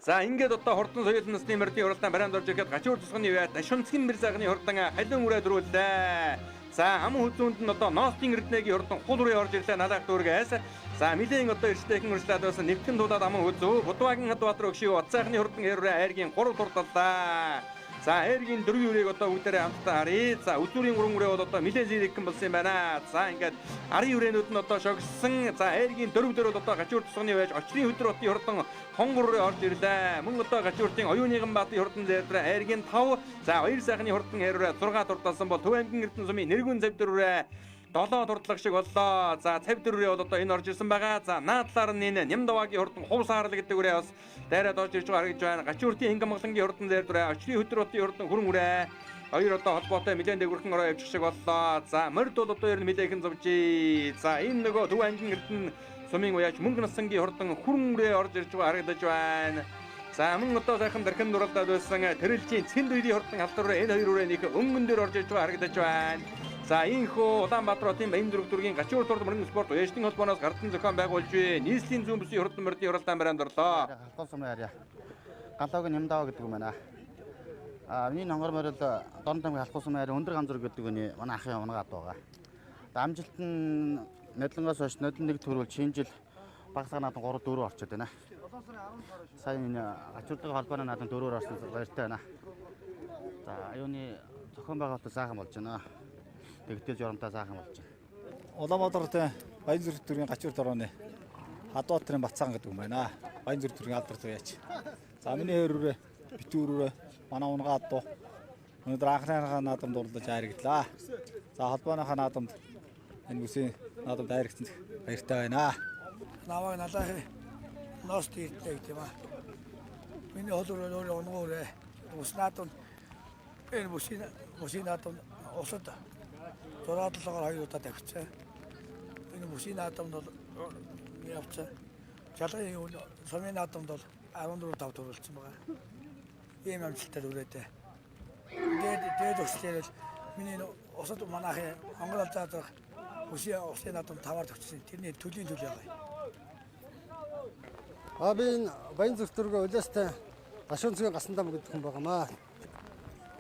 За ингээд одоо хурдан соёл насны мөрдийн уралдаан барианд орж ирэхэд Гачуур тусганы үе Дашунцгийн мэр сайхны хурдан халиун үрээ дөрүүллээ. За ам хүзүүнд нь одоо Ноостын эрдэнэгийн хурдан хул үрээ орж ирлээ надад дүүргээс. За мэдэн одоо эрсдэйхэн өршлээд байсан нэвтэн дуудаад ам хүзүү Будвагийн Хадбаатар өгшиг уцайхны хурдан хэрүүрээ айргийн 3 турдаллаа. За айргийн 4 үрийг одоо бүгдээрээ хамтдаа харъя. За үзүүрийн 3 үрээ бол одоо нэлээд зэрэгхэн болсон юм байна. За ингээд арын үрээнүүд нь одоо шогссон. За айргийн 4 дээр бол одоо Гачуур тусганы байж очрын өдөр хотын хурдан хонгор үрээ орж ирлээ. Мөн одоо Гачууртын оюуныган баатын хурдан зээрдрээ айргийн 5. За баяр сайхны хурдан хэрүүрээ 6 турдалсан бол Төв аймгийн Эрдэнэ сумын нэргүүн цав дөрвөрөө 7 турдлага шиг боллоо. За цав дөрвөрөө бол одоо энэ орж ирсэн байгаа. За наадлаар нь энэ Нямдаваагийн хурдан Хувсаарл гэдэг үрээ бас дайраад орж ирж байгаа харагдж байна. Гачууртын Хингамгалангийн хурдан зээрдрээ очрын өдөр хотын хурдан хүрэн үрээ хоёр одоо холбоотой нэлээд дээгүүрхэн ороо явчих шиг боллоо. За морд бол одоо ер нь нэлээдхэн зовжээ. За энэ нөгөө Төв аймгийн Эрдэнэ сумын уяач Мөнгө насангийн хурдан хүрэн үрээ орж ирж байгаа харагдаж байна. За мөн одоо сайхан дархан дурлаад байсан Тэрэлжийн Цэнд үйрийн хурдан халдвар энэ хоёр үрээ нэг өнгөн дээр орж ирж байгаа харагдаж байна. За ийхүү Улаанбаатар хотын Баян зүрх дүүргийн Гачуур дүүргийн мөрийн спорт уяачны холбооноос гартан зохион байгуулж нийслэлийн зүүн бүсийн хурдан мөрдийн уралдаан барианд орлоо. Халуун сумын арья. Галуугийн Нямдаваа гэдэг юм байна. Миний хонгор морил Дорн тамгийн халуун сумын арья өндөр ганцур гэдэг үний манай ахын унгаад байгаа. Амжилт нь нодлонгоос хойш нодлон нэг төрүүлж шинэ жил багсаа наадам 3-4 орчод байна. Сайн энэ Гачуурдын холбооны наадам 4-өр орсон баяртай байна. За аюуны зохион байгуулалт сайхан болж байна. Тэгтэл жоромтой сайхан болж байна. Улаанбаатарын Баян зүрх дүүргийн Гачуур дорооны Хадбаатарын Бацаан гэдэг юм байна. Баян зүрх дүүргийн алдар туяач. За миний хөрөөрөө битүүрөө манай унгаа адуу. Өнөөдөр анхныхаа наадамд дурлаж айрагдлаа. За холбооныхаа наадамд энэ бүсийн наадамд айрагцсан баяртай байна. Наваг налаа ностик гэдэг юм аа. Миний холроо онгоорэ уснатон энэ бүсийн наадам усад зураадлогоор хоёр удаа тавьчихсан. Энэ бүсийн наадамд бол явцсан. Жалгын сумын наадамд бол 14-5 төрүүлсэн байгаа. Ийм амжилттай үрээтэй. Дээд өсөлтөөр миний усад манайхын Монгол заадах бүсийн наадам 5-аар тавьчихсан. Тэрний төлийн төлөө байгаа. Би энэ Баян зүрх дүүргийн улаастай Гашуунцгийн Гасандам гэдэг хүн байгаамаа.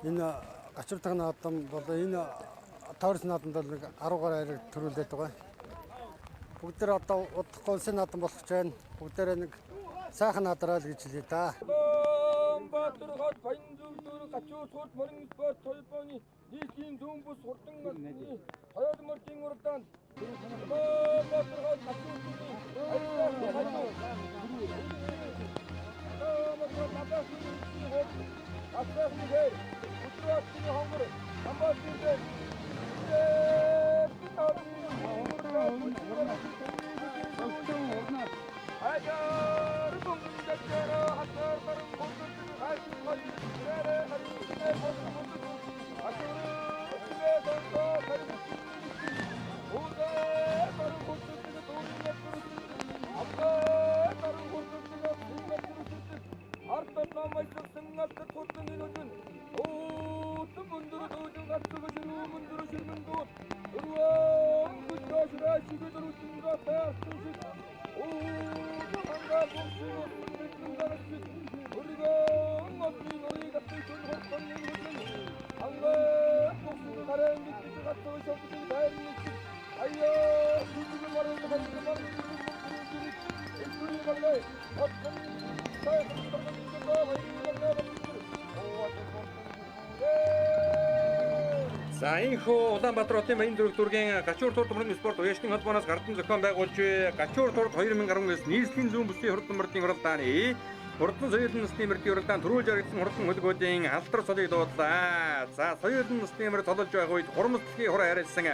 Энэ Гачууртын наадам бол энэ Таурс наадамд бол нэг 10 гаруй айраг төрүүлээд байгаа. Бүгдээр одоо удахгүй улсын наадам болох гэж байна. Бүгдээрээ нэг сайхан надараа л гэж хэлээ да. Улаанбаатар хот Баян зүрх дүүрэг Гачуур мөрийн спорт холбооны нийслэлийн зүүн бүс хурдан насны соёл мөрдийн уралдаанд Улаанбаатар хот Гачуур За ийхүү Улаанбаатар хотын Баян зүрх дүүргийн Гачуур мөрийн спорт уяачны холбооноос гартан зохион байгуулж Гачуур 2019 нийслэлийн зүүн бүсийн хурдан мөрдийн уралдааны Хурдан соёлын насны мөрдийн уралдаан төрүүлж яригдсан хурдан хөлгүүдийн алтар цолыг дуудлаа. За соёлын насны мөр цололж байх үед хурамсгалын хур харилсан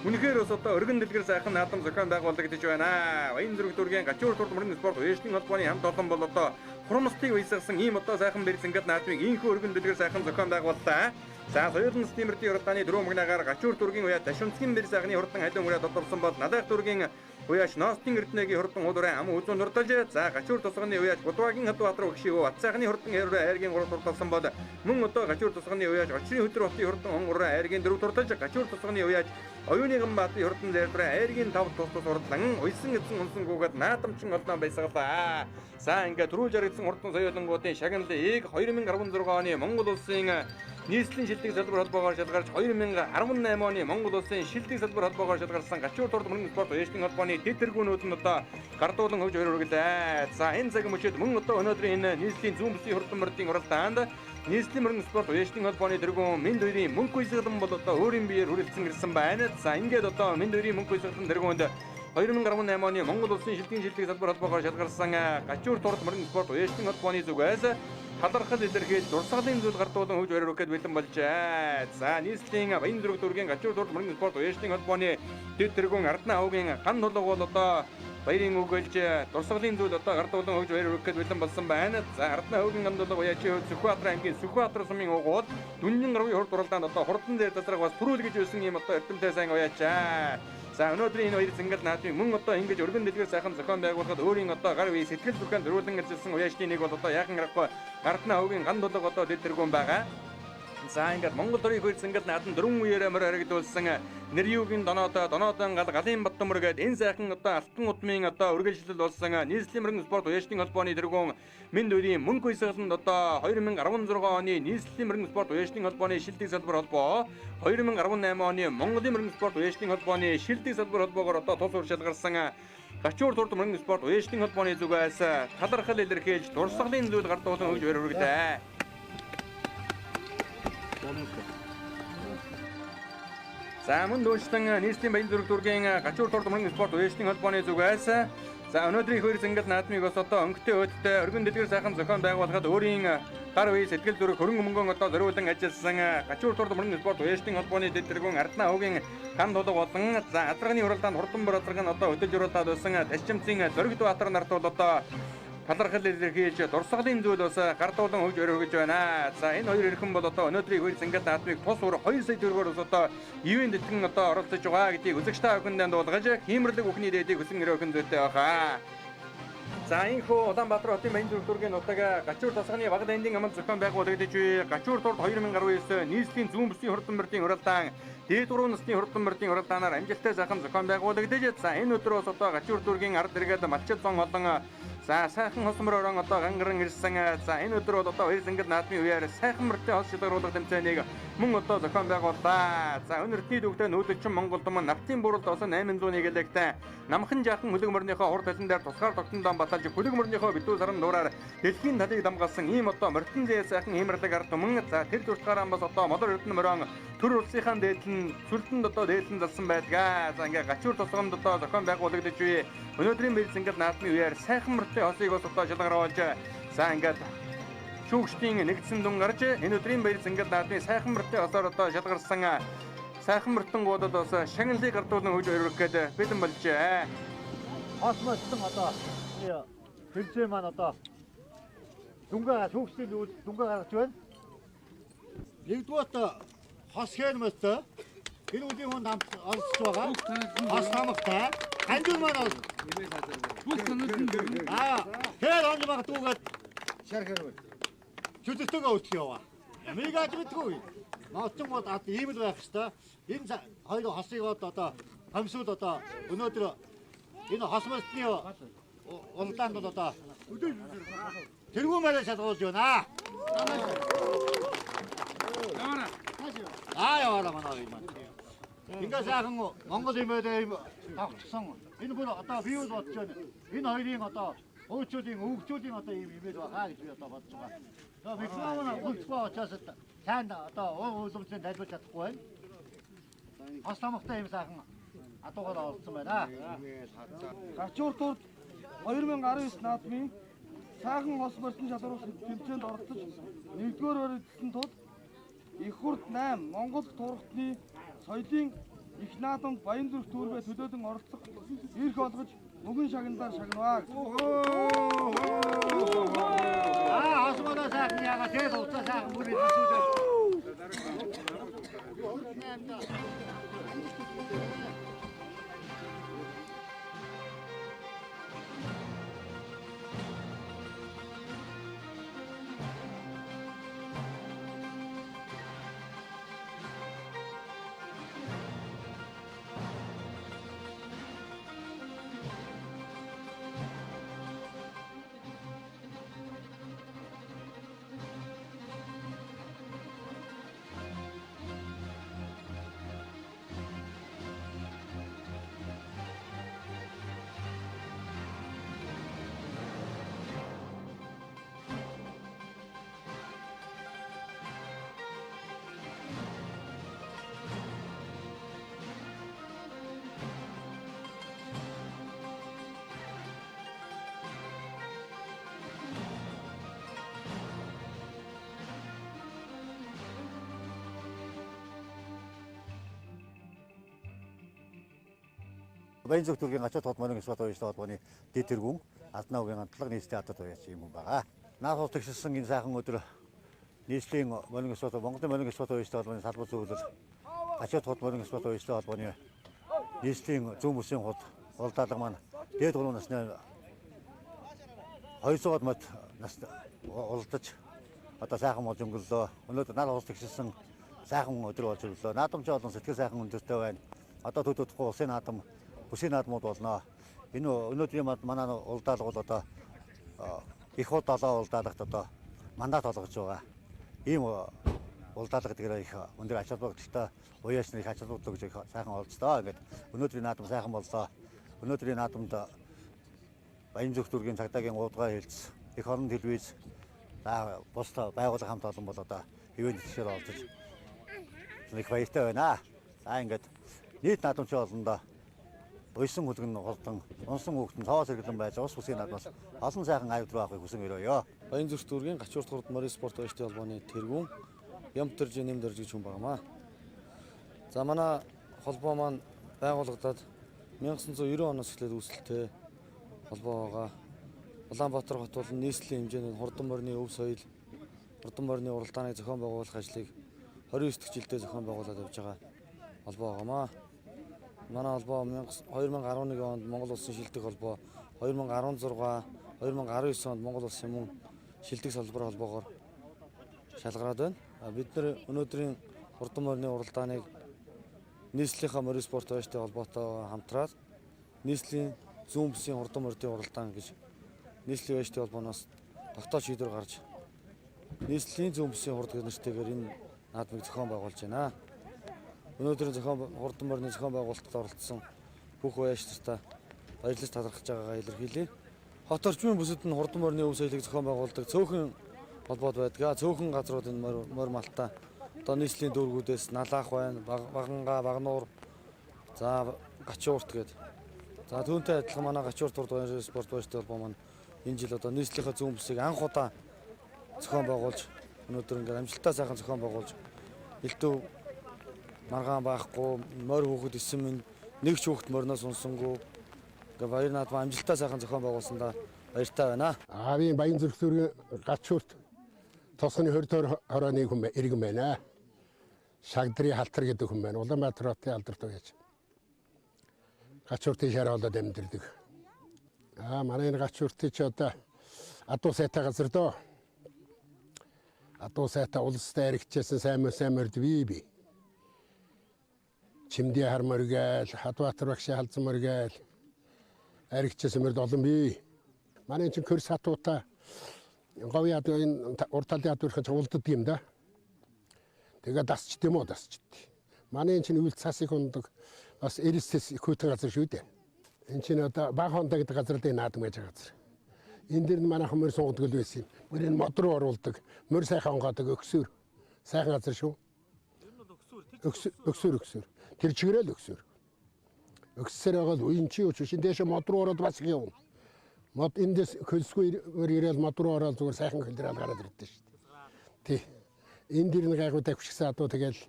үнэхээр ус одоо өргөн дэлгэр сайхан наадам зохион байгуулагдаж байна. Баян зүрх дүүргийн Гачуур турд мөрөн спорт уяшны холбооны хамт олон бол одоо хурамсгалыг уясгасан ийм одоо сайхан бэрсэнгад наадмыг инхүү өргөн дэлгэр сайхан зохион байгууллаа. За соёлын насны мөрдийн уралдааны дөрөв мөгнаагаар Гачуур дүүргийн уяа ташимцгийн бэр сайхны хурдан халуун ураа тодорсон бол Налайх дүүргийн уяаш Ноостын эрдэнэгийн хурдан уулуурын ам үзүүн дурдалж за Гачуур тусганы уяаш Будвагийн Хадбаатар өгшөө Атсайхны хурдан хэрвээ айргийн 3 дурдалсан бол мөн одоо Гачуур тусганы уяаш Очрын хөдөр хотын хурдан онгороо айргийн 4 дурдалж Гачуур тусганы уяаш Оюуны Ганбаатарын хурдан зайлбараа айргийн 5 тус урдлан уйсан эзэн унсан гүгээд наадамчин олноо байсаглаа. За ингээд төрүүлж яригдсан хурдан соёлонгуудын шагналыг 2016 оны Монгол улсын нийслэлийн шилдэг салбар холбоогоор шалгарч 2018 оны Монгол улсын шилдэг салбар холбоогоор шалгарсан Гачуур турд мөрөн спорт уяшны холбооны тэтэргүүнүүд нь одоо гардуулан хөвж өргөлөө. За энэ цаг мөчид мөн одоо өнөөдрийн энэ нийслэлийн зүүн бүсийн хурдан мөрдийн уралдаанд нийслэлийн мөрөн спорт уяшны холбооны тэргүүн Мэнд хоёрын мөнх уйсгалан бол одоо өөрийн биеэр хүрэлцэн ирсэн байна. За ингээд одоо Мэнд хоёрын мөнх уйсгалан тэргүүнд 2018 оны Монгол улсын шилдэг салбар холбоогоор шалгарсан Гачуур турд мөрөн спорт уяшны холбооны зүгээс талархал илэрхийлж дурсгалын зүйл гартуулан хөвж өрөөх гээд бэлэн болжээ. За нийслэлийн Баян зүрх дүүргийн Гачуур турд мөрөн спорт уяшны холбооны дэд тэргүүн Ардна хавгийн ган тулга бол одоо баярын үгэлж дурсгалын зүйл одоо гартуулан хөвж өрөөх гээд бэлэн болсон байна. За Ардна хавгийн ган тулга уяачийн хөв Сүхбаатар аймгийн Сүхбаатар сумын угууд Дүнжин гаруй хурд уралдаанд одоо хурдан дээр тасраг бас төрүүлгэж байсан юм одоо эрдэмтэй сайн уяачаа. За өнөөдрийн энэ хоёр зингэл наадмыг мөн одоо ингэж өргөн дэлгэр сайхан зохион байгуулахад өөрийн одоо гар үе сэтгэл зүрхэн дөрвөлэн ажилласан уяачны нэг бол одоо яахан аргагүй Ардна хавгийн ган тулга одоо дэд тэргүүн байгаа. За ингээд Монгол төрийн хоёр зингэл наадам дөрвөн үеэрээ мөр харагдуулсан Нэрюгийн доноодон галын баттамөр гээд энэ сайхан одоо алтан удмын одоо үргэлжлэл болсон нийслэлийн мөрөн спорт уяшны холбооны тэргүүн Мэнд хоёрын мөнх уйсгаланд одоо 2016 оны нийслэлийн мөрөн спорт уяшны холбооны шилдэг салбар холбоо 2018 оны Монголын мөрөн спорт уяшны холбооны шилдэг салбар холбоогоор одоо тус ур шалгарсан Гачуур турд мөрөн спорт уяшны холбооны зүгээс талархал илэрхийлж дурсгалын зүйл гардуулан хөвж өргөлөө. За мөн дүүшлэн нийслэлийн Баян зүрх дүүргийн Гачуур турд мөрөн спорт уяшны холбооны зүгээс за өнөөдрийн хоёр зингэл наадмыг бас одоо өнгөтэй өдөртэй өргөн дэлгэр сайхан зохион байгуулахад өөрийн гар үе сэтгэл зүрх хөрөнгө мөнгөн одоо зориулан ажилласан Гачуур турд мөрөн спорт уяшны холбооны дэд тэргүүн Ардна хавгийн ган тулга болон за азарганы уралдаанд хурдан бор азарг нь одоо хөдөлж уралдаад байсан Ташчимцын Зоригт Баатар нарт бол одоо талархал илэрхийлж дурсгалын зүйл бас гардуулан хөвж өргөж байна. За энэ хоёр эрхэм бол одоо өнөөдрийн хоёр зингэл наадмыг тус ур 2 сая төгрөгөөр одоо ивент дэтгэн одоо оролцож байгаа гэдгийг үзэгч та бүхэнд дуулгаж хиймэрлэг бүхний дээдийг хүсэн өрөөхөн зүйтэй баха. За энэхүү Улаанбаатар хотын Баян зүрх дүүргийн нутаг Гачуур тасганы баг дайндын аманд зохион байгуулагдаж буй Гачуур турд 2019 нийслэлийн зүүн бүсийн хурдан мөрдийн уралдаан дээд 3 насны хурдан мөрдийн уралдаанаар амжилттай сайхан зохион байгуулагдаж за энэ өдөр бас одоо Гачуур дүүргийн ард иргэд малчил зон олон за сайхан хосмор орон одоо ганган ирсэн. За энэ өдөр бол одоо хоёр зингэл наадмын үеэр сайхан мөртэй хос шилгуулах тэмцээнийг мөн одоо зохион байгууллаа. За өнөр эртний дүүгтэй нүүдэлчин Монгол тум нафтын буралд осон 800-ны гэлэгтэй намхан жаахан хөлөг мөрнийхөө урд талан дээр тусгаар тогтондоо баталж хөлөг мөрнийхөө битүү саран нуураар дэлхийн талыг дамгаалсан ийм одоо мөртөн зээ сайхан хиймэрлэг ард түмэн за тэр зурцгаараа бас одоо модор эрдэнэ мөрөн төр улсынхаа дээдлэн сүлдэнд одоо дээдлэн залсан байдаг. За ингээ Гачуур тусгамд одоо зохион байгуулагдаж буй өнөөдрийн бэр зингэл наадмын үеэр сайхан мөртэй хосыг бас одоо шалгаруулж за ингээд шүүгчдийн нэгдсэн дүн гарч энэ өдрийн баяр зингэл наадмын сайхан мөртэй хосоор одоо шалгарсан сайхан мөртөнгуудад бас шагналыг гардуулан хөвж өргөх гээд бэлэн болжээ. Хос мөстөн одоо тэмцээн маань одоо дүнгээ шүүгчдийн үйл дүнгээ гаргаж байна. Нэгдүгээр хос хэн мөстө энэ үеийн хүнд хамт олж байгаа. Хос хамгатай хандур маань тэр онж магадгүйгээд шархарвал чөлөөтэйгээ өтгөх яваа. Ямиг аж мэдгүй. Ноцсон бол ийм л байх хэвээр. Энэ хоёр хосыг одоо хамсууд одоо өнөөдөр энэ хос мөстний уралдаанд бол одоо тэргүүн маяг шалгуулж байна. Яваараа манай юм. Ингээ сайхан Монгол хэмээдээ тавчсан. Энэ бүр одоо бий бол бодож байна. Энэ хоёрын одоо хөөцүүдийн өвгчүүдийн одоо ийм имэж байгаа гэж би одоо бодож байгаа. За микрофон өгөхгүй учраас сайн одоо уламжлалт тайлбарч чадахгүй байна. Хос тамхтай ийм сайхан адуугаар олцсон байна. Гачуур турд 2019 наадмын сайхан хос барьсан шалралт тэмцээнд оролцож 1-р өрөөлсөн тул их хурд 8 Монгол тургатны соёлын их наадамд Баянзүрх төрөө төлөөлөн оролцох эрх олгож мөнгөн шагналаар шагнаваа. Хосгодоо сайхан яга тэгээд уцаа сайхан бүр хэлсүүлээ. Баянзүрх төргийн ачаал толгойн спорт оюутны холбооны дэд тэргүүн Алдан уугийн гантлага нийслэлийн хатад уяач юм байгаа. Наад хол тэгшсэн энэ сайхан өдөр нийслэлийн монин спорт Монголын монин спорт оюутны холбооны салбар зөвлөл ачаал толгойн спорт оюутны холбооны нийслэлийн зүүн бүсийн хот олдаалга маань дээд гурван насны 200-аад мод нас олдож одоо сайхан болж өнгөрлөө. Өнөөдөр наад хол тэгшсэн сайхан өдөр болж өрлөө. Наадамч олон сэтгэл сайхан өндөртэй байна. Одоо төдөөдхгүй улсын наадам бүсийн наадмууд болно. Энэ өнөөдрийн манай улдаалга бол одоо их хот 7 улдаалгад одоо мандат олгож байгаа. Ийм улдаалга дээр их өндөр ач холбогдолтой уяасны их ач холбогдол гэж сайхан олцдоо. Ингээд өнөөдрийн наадам сайхан боллоо. Өнөөдрийн наадамд Баянзүрх төргийн цагдаагийн уудгаа хэлц, их орон телевиз, бус байгууллага хамт олон бол одоо ивент төсөөр олдож их баяртай байна. За ингээд нийт наадамч олондоо уйсан хүлгэн голдон, унсан хүүхдэн цоос хэрэглэн байж ус бүсийн наадмаас олон сайхан аюул руу авахыг хүсэн өрөөё. Баянзүрх төргийн Гачуурт хурд морин спорт оюутны холбооны тэргүүн Ямтэрж нэмдэрж гэж хүн байгаамаа. За манай холбоо маань байгуулагдаад 1990 оноос эхлээд үүсэлтэй холбоо байгаа. Улаанбаатар хот бол нийслэлийн хэмжээний хурдан морины өв соёл, хурдан морины уралдааныг зохион байгуулах ажлыг 29 дахь жилдээ зохион байгуулад явж байгаа холбоо байгаамаа. Манай холбоо 2011 онд Монгол улсын шилдэг холбоо, 2016, 2019 онд Монгол улсын мөн шилдэг салбар холбоогоор шалгараад байна. Бид нар өнөөдрийн хурдан морины уралдааныг нийслэлийнхаа морин спорт оюутны холбоотойгоо хамтраад нийслэлийн зүүн бүсийн хурдан морины уралдаан гэж нийслэлийн оюутны холбооноос тогтоож шийдвэр гарч нийслэлийн зүүн бүсийн хурд гэх нэртэйгээр энэ наадмыг зохион байгуулж байна. Өнөөдрийн хурдан морины зохион байгуулалтад оролцсон бүх уяач нартаа баярлаж талархаж байгаагаа илэрхийлье. Хот орчмын бүсэд нь хурдан морины өв соёлыг зохион байгуулдаг цөөхөн холбоод байдаг. Цөөхөн газрууд энэ морь малтаа одоо нийслэлийн дүүргүүдээс Налаах байна, Баганга, Багнуур, за Гачуурт гэдэг. За түүнтэй адилхан манай Гачуурт хурд морин спорт оюутны холбоо маань энэ жил одоо нийслэлийнхээ зүүн бүсийг анх удаа зохион байгуулж өнөөдөр ингээд амжилттай сайхан зохион байгуулж элдв маргаан байхгүй, морь хүүхэд исэн минь нэг ч хүүхэд мориноос унсангүй ингээд баяр наадмаа амжилттай сайхан зохион байгуулсандаа баяртай байна. Аавын Баянзүрх төргийн Гачуурт тосгоны 20 хорооны хүн иргэн байна. Шагдрын халтар гэдэг хүн байна. Улаанбаатар хотын алдарт уяач. Гачууртын шараа болоод амьдэрдэг. Манай Гачууртын ч одоо адуу сайтай газар доо. Адуу сайтай улстай аригчсан сайн морд би. Чимдээ хармар гээл, Хадбаатар багшаа халзан мор гээл. Аригчсан морд олон бий. Манай чинь көр сатуута говьяд энэ урд талын адуурхаж улддаг юм да. Тэгээ дасчт юм уу дасчт. Манай чинь үйл цасыг ундаг бас эрсэс хөтөн газар шүү дээ. Энэ чинь одоо баг хондог гэдэг газар дээр наадам гэж газар. Энэ дэр манай хүмүүс суудаг л байсан юм. Мөр энэ мод руу оруулдаг, мөр сайхан онгоодог өксөр. Сайхан газар шүү. Өксөр. Тэр чигээрэл өксөр. Өксөр байгаа л үн чи өчш энэ дэше мод руу ороод бас юм. Мод эндээс хөлсгүй ирээл мод руу ороод зүгээр сайхан хөлдрал гараад ирдэ шүү дээ. Тий. Энд дэр нэг гайгүй тавьчихсан адуу тэгэл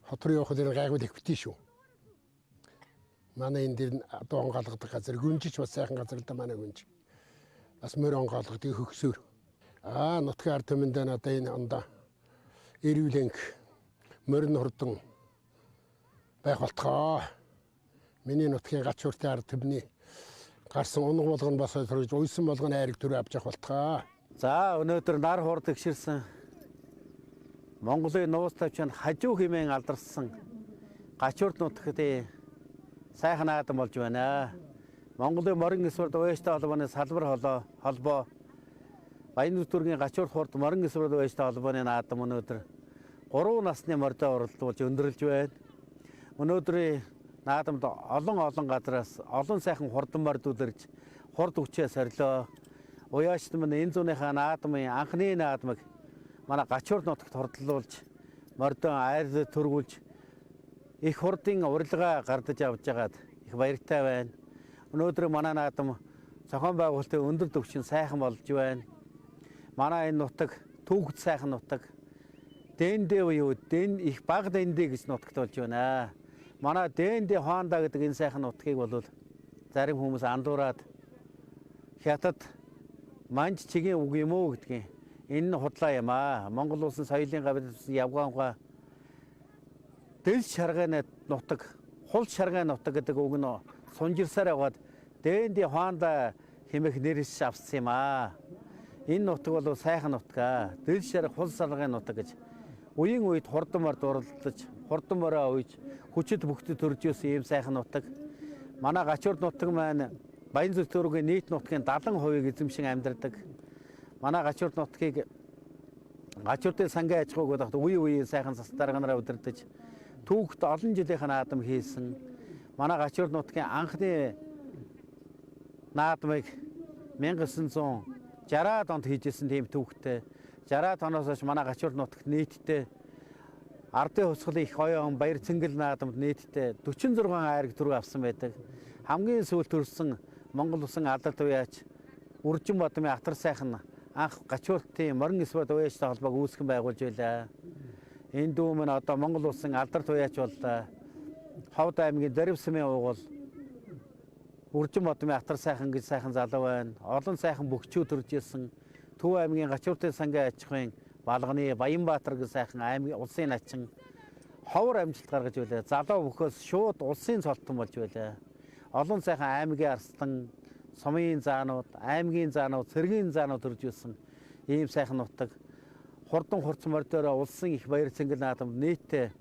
хот руу явах дэр гайгүй тавьчих шүү. Манай энэ дэр адуу онгоолгодог газар гүнжиж бас сайхан газар л да манай гүнж. Бас мөр онгоолгодог хөгсөөр. Нутгийн ард түмэнд надаа энэ ондоо эрүүлэнх морин хурдан байх болтгоо. Миний нутгийн гачууртай ард түмний гарсан унаг болгоно бас төрж уйсан болгоно айраг төрөө авч явах болтгоо. За өнөөдөр нар хурд гширсэн Монголын нуус тавчанд хажуу хэмээн алдарсан гачуурд нутгийн сайхан наадам болж байна. Монголын морин эсвэрд уяжтай холбооны салбар холбоо Баянзүртүүргийн гачуурд хурд морин эсвэрд уяжтай холбооны наадам өнөөдөр 3 насны морьдоо оролдуулж өндөрлж байна. Өнөөдрийн наадамд олон газраас олон сайхан хурдан морьд үлэрж хурд хүчээ сорилоо. Уяачт мань энэ зүүнийхээ наадмын анхны наадмыг манай гачуурд нутагт хордлуулж морьдоо айр төргүүлж их хурдын урилга гардаж авч байгаад их баяртай байна. Өнөөдөр манай наадам зохион байгуулалтын өндөр түвшин сайхан болж байна. Манай энэ нутаг түүхт сайхан нутаг. Дэндээ буюу дэн их баг дэндээ гэж нутагт болж байна. Манай дэндээ хоандаа гэдэг энэ сайхан нутгийг бол зарим хүмүүс андуураад хятад манж чигийн үг юм уу гэдгийг энэ нь худлаа юм аа. Монгол улсын соёлын гавьяас явгаангаа дэлж шарганы нутаг, хул шарганы нутаг гэдэг үг нь сунжирсаар яваад дээндээ хоанда хэмэх нэрс авсан юм аа. Энэ нутаг бол сайхан нутаг. Дэлж шарга хул шарганы нутаг гэж үеийн үед хурдан морд уралдаж, хурдан мороо ууж, хүчит бүхтэд төрж ирсэн ийм сайхан нутаг. Манай гачуурд нутаг маань Баянзүртүүргийн нийт нутгийн 70% эзэмшин амьдардаг. Манай гачуурд нутгийг гачуурдын сангийн аж ахуйг бодоход үеийн сайхан цас дарганараа удирдах түүхт олон жилийнхэн наадам хийсэн. Манай гачуурд нутгийн анхны наадмыг 1960-аад онд хийжсэн тийм түүхтэй. 60-аад оноос хойш манай гачуурд нутагт нийтдээ ардын хусгал их оюун баяр цэнгэл наадамд нийтдээ 46 айраг төрөг авсан байдаг. Хамгийн сүүлд төрсэн Монгол улсын алдарт уяач Үржин Бадмын Атар сайхан анх гачууртын морин эсвэрд уяачтай холбоог үүсгэн байгуулж байлаа. Энэ дүү маань одоо Монгол улсын алдарт уяач боллоо. Ховд аймгийн Даривсмын уугуул Үржин Бадмын Атар сайхан гэж сайхан залуу байна. Олон сайхан бөхчүүд төрж ирсэн. Төв аймгийн гачууртын сангийн аж ахуйн Балганы Баянбаатар гэж сайхан аймгийн улсын начин ховор амжилт гаргаж байлаа. Залуу бөхөөс шууд улсын цолтон болж байлаа. Олон сайхан аймгийн арслан, сумын заанууд, аймгийн заанууд, цэргийн заанууд төрж ирсэн ийм сайхан нутаг. Хурдан хурц морьдороо улсын их баяр цэнгэл наадамд нийтдээ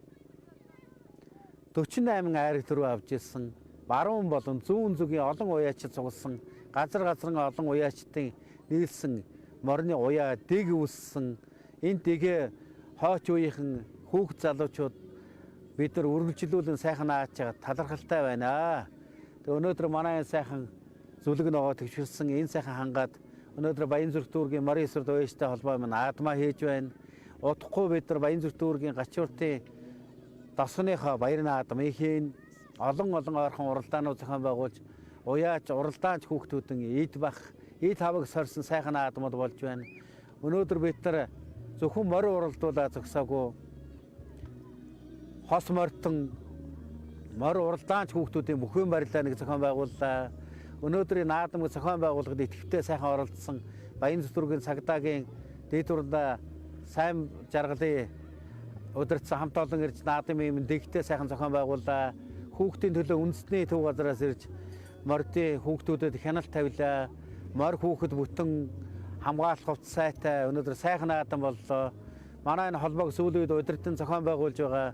48 айраг төрөв авч ирсэн. Баруун болон зүүн зүгийн олон уяачид цугласан, газар газрын олон уяачдын нийлсэн морины уяа дэг үүссэн. Энэ дэгээ хойч үеийнхэн хүүхд залуучууд бид нар үргэлжлүүлэн сайхан нааж байгаа талархалтай байна. Тэгээ өнөөдөр манай сайхан зүлэг ногоо төвшилсэн энэ сайхан хангаад өнөөдөр Баянзүртүүргийн морин эсвэрд уяачтай холбоо маань наадмаа хийж байна. Удахгүй бид нар Баянзүртүүргийн гачууртын дасгыныхаа баяр наадам ихийн олон ойрхон уралдаанууд зохион байгуулж уяач уралдаанч хүүхдүүдэн эд хавыг сорьсон сайхан наадмууд болж байна. Өнөөдөр бид нар зөвхөн морин уралдуулаа зогсоогүй хос морьтон морь уралдаанч хүүхдүүдийн бүхэн барилаа нэг зохион байгууллаа. Өнөөдрийн наадамыг зохион байгуулахад идэвхтэй сайхан оролцсон Баянзүртүүргийн цагдаагийн дэд урдаа сайн жаргалын удирдсан хамт олон ирж наадмын дэгтэй сайхан зохион байгууллаа. Хүүхдийн төлөө үндэсний төв газраас ирж морьдын хүүхдүүдэд хяналт тавилаа. Морь хүүхэд бүтэн хамгаалах хувцас сайтай өнөөдөр сайхан наадам боллоо. Манай энэ холбоог сүүлийн үед удирдан зохион байгуулж байгаа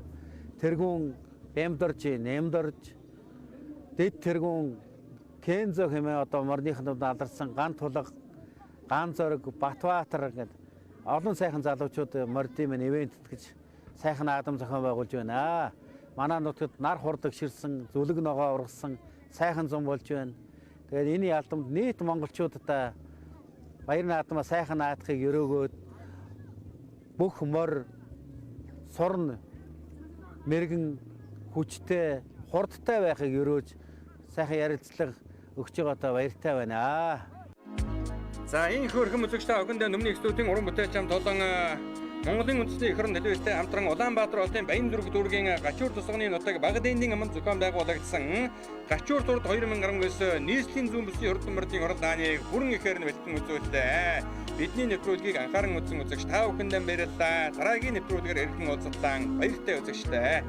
тэргүүн Бямдорж, Нэмдорж, дэд тэргүүн Кензо хэмээн одоо морныхнууд алдарсан ган тулга, ган зориг, Батбаатар гэдэг олон сайхан залуучууд морьдын мэн ивент гэж сайхан наадам зохион байгуулж байна. Манай нутагт нар хурдаг ширсэн, зүлэг ногоо ургасан сайхан зам болж байна. Тэгээд энэ ялдамд нийт монголчуудаа баяр наадмаа сайхан наадахыг өрөөгөөд бүх морь сурн мэрэгэн хүчтэй хурдтай байхыг өрөөж сайхан ярилцлага өгч байгаадаа баяртай байна. За энэ хөрхөн үзэгчтэй охиндээ Нүмний студийн уран бүтээлч хамт олон Монголын үндэсний эх орон телевизтэй хамтран Улаанбаатар хотын Баянзүрэг дүүргийн Гачуур тусганы нутаг Багадендийн аман зохион байгуулагдсан Гачуур турд 2019 нийслэлийн зүүн бүсийн урд мөрдийн орон дааныг бүрэн ихээр нь бэлтгэн үзүүллээ. Бидний нэвтрүүлгийг анхааран үзсэн үзэгч та бүхэндээ баярлалаа. Дараагийн нэвтрүүлгээр эргэн уулзалтаа баяртай үзэгчтэй.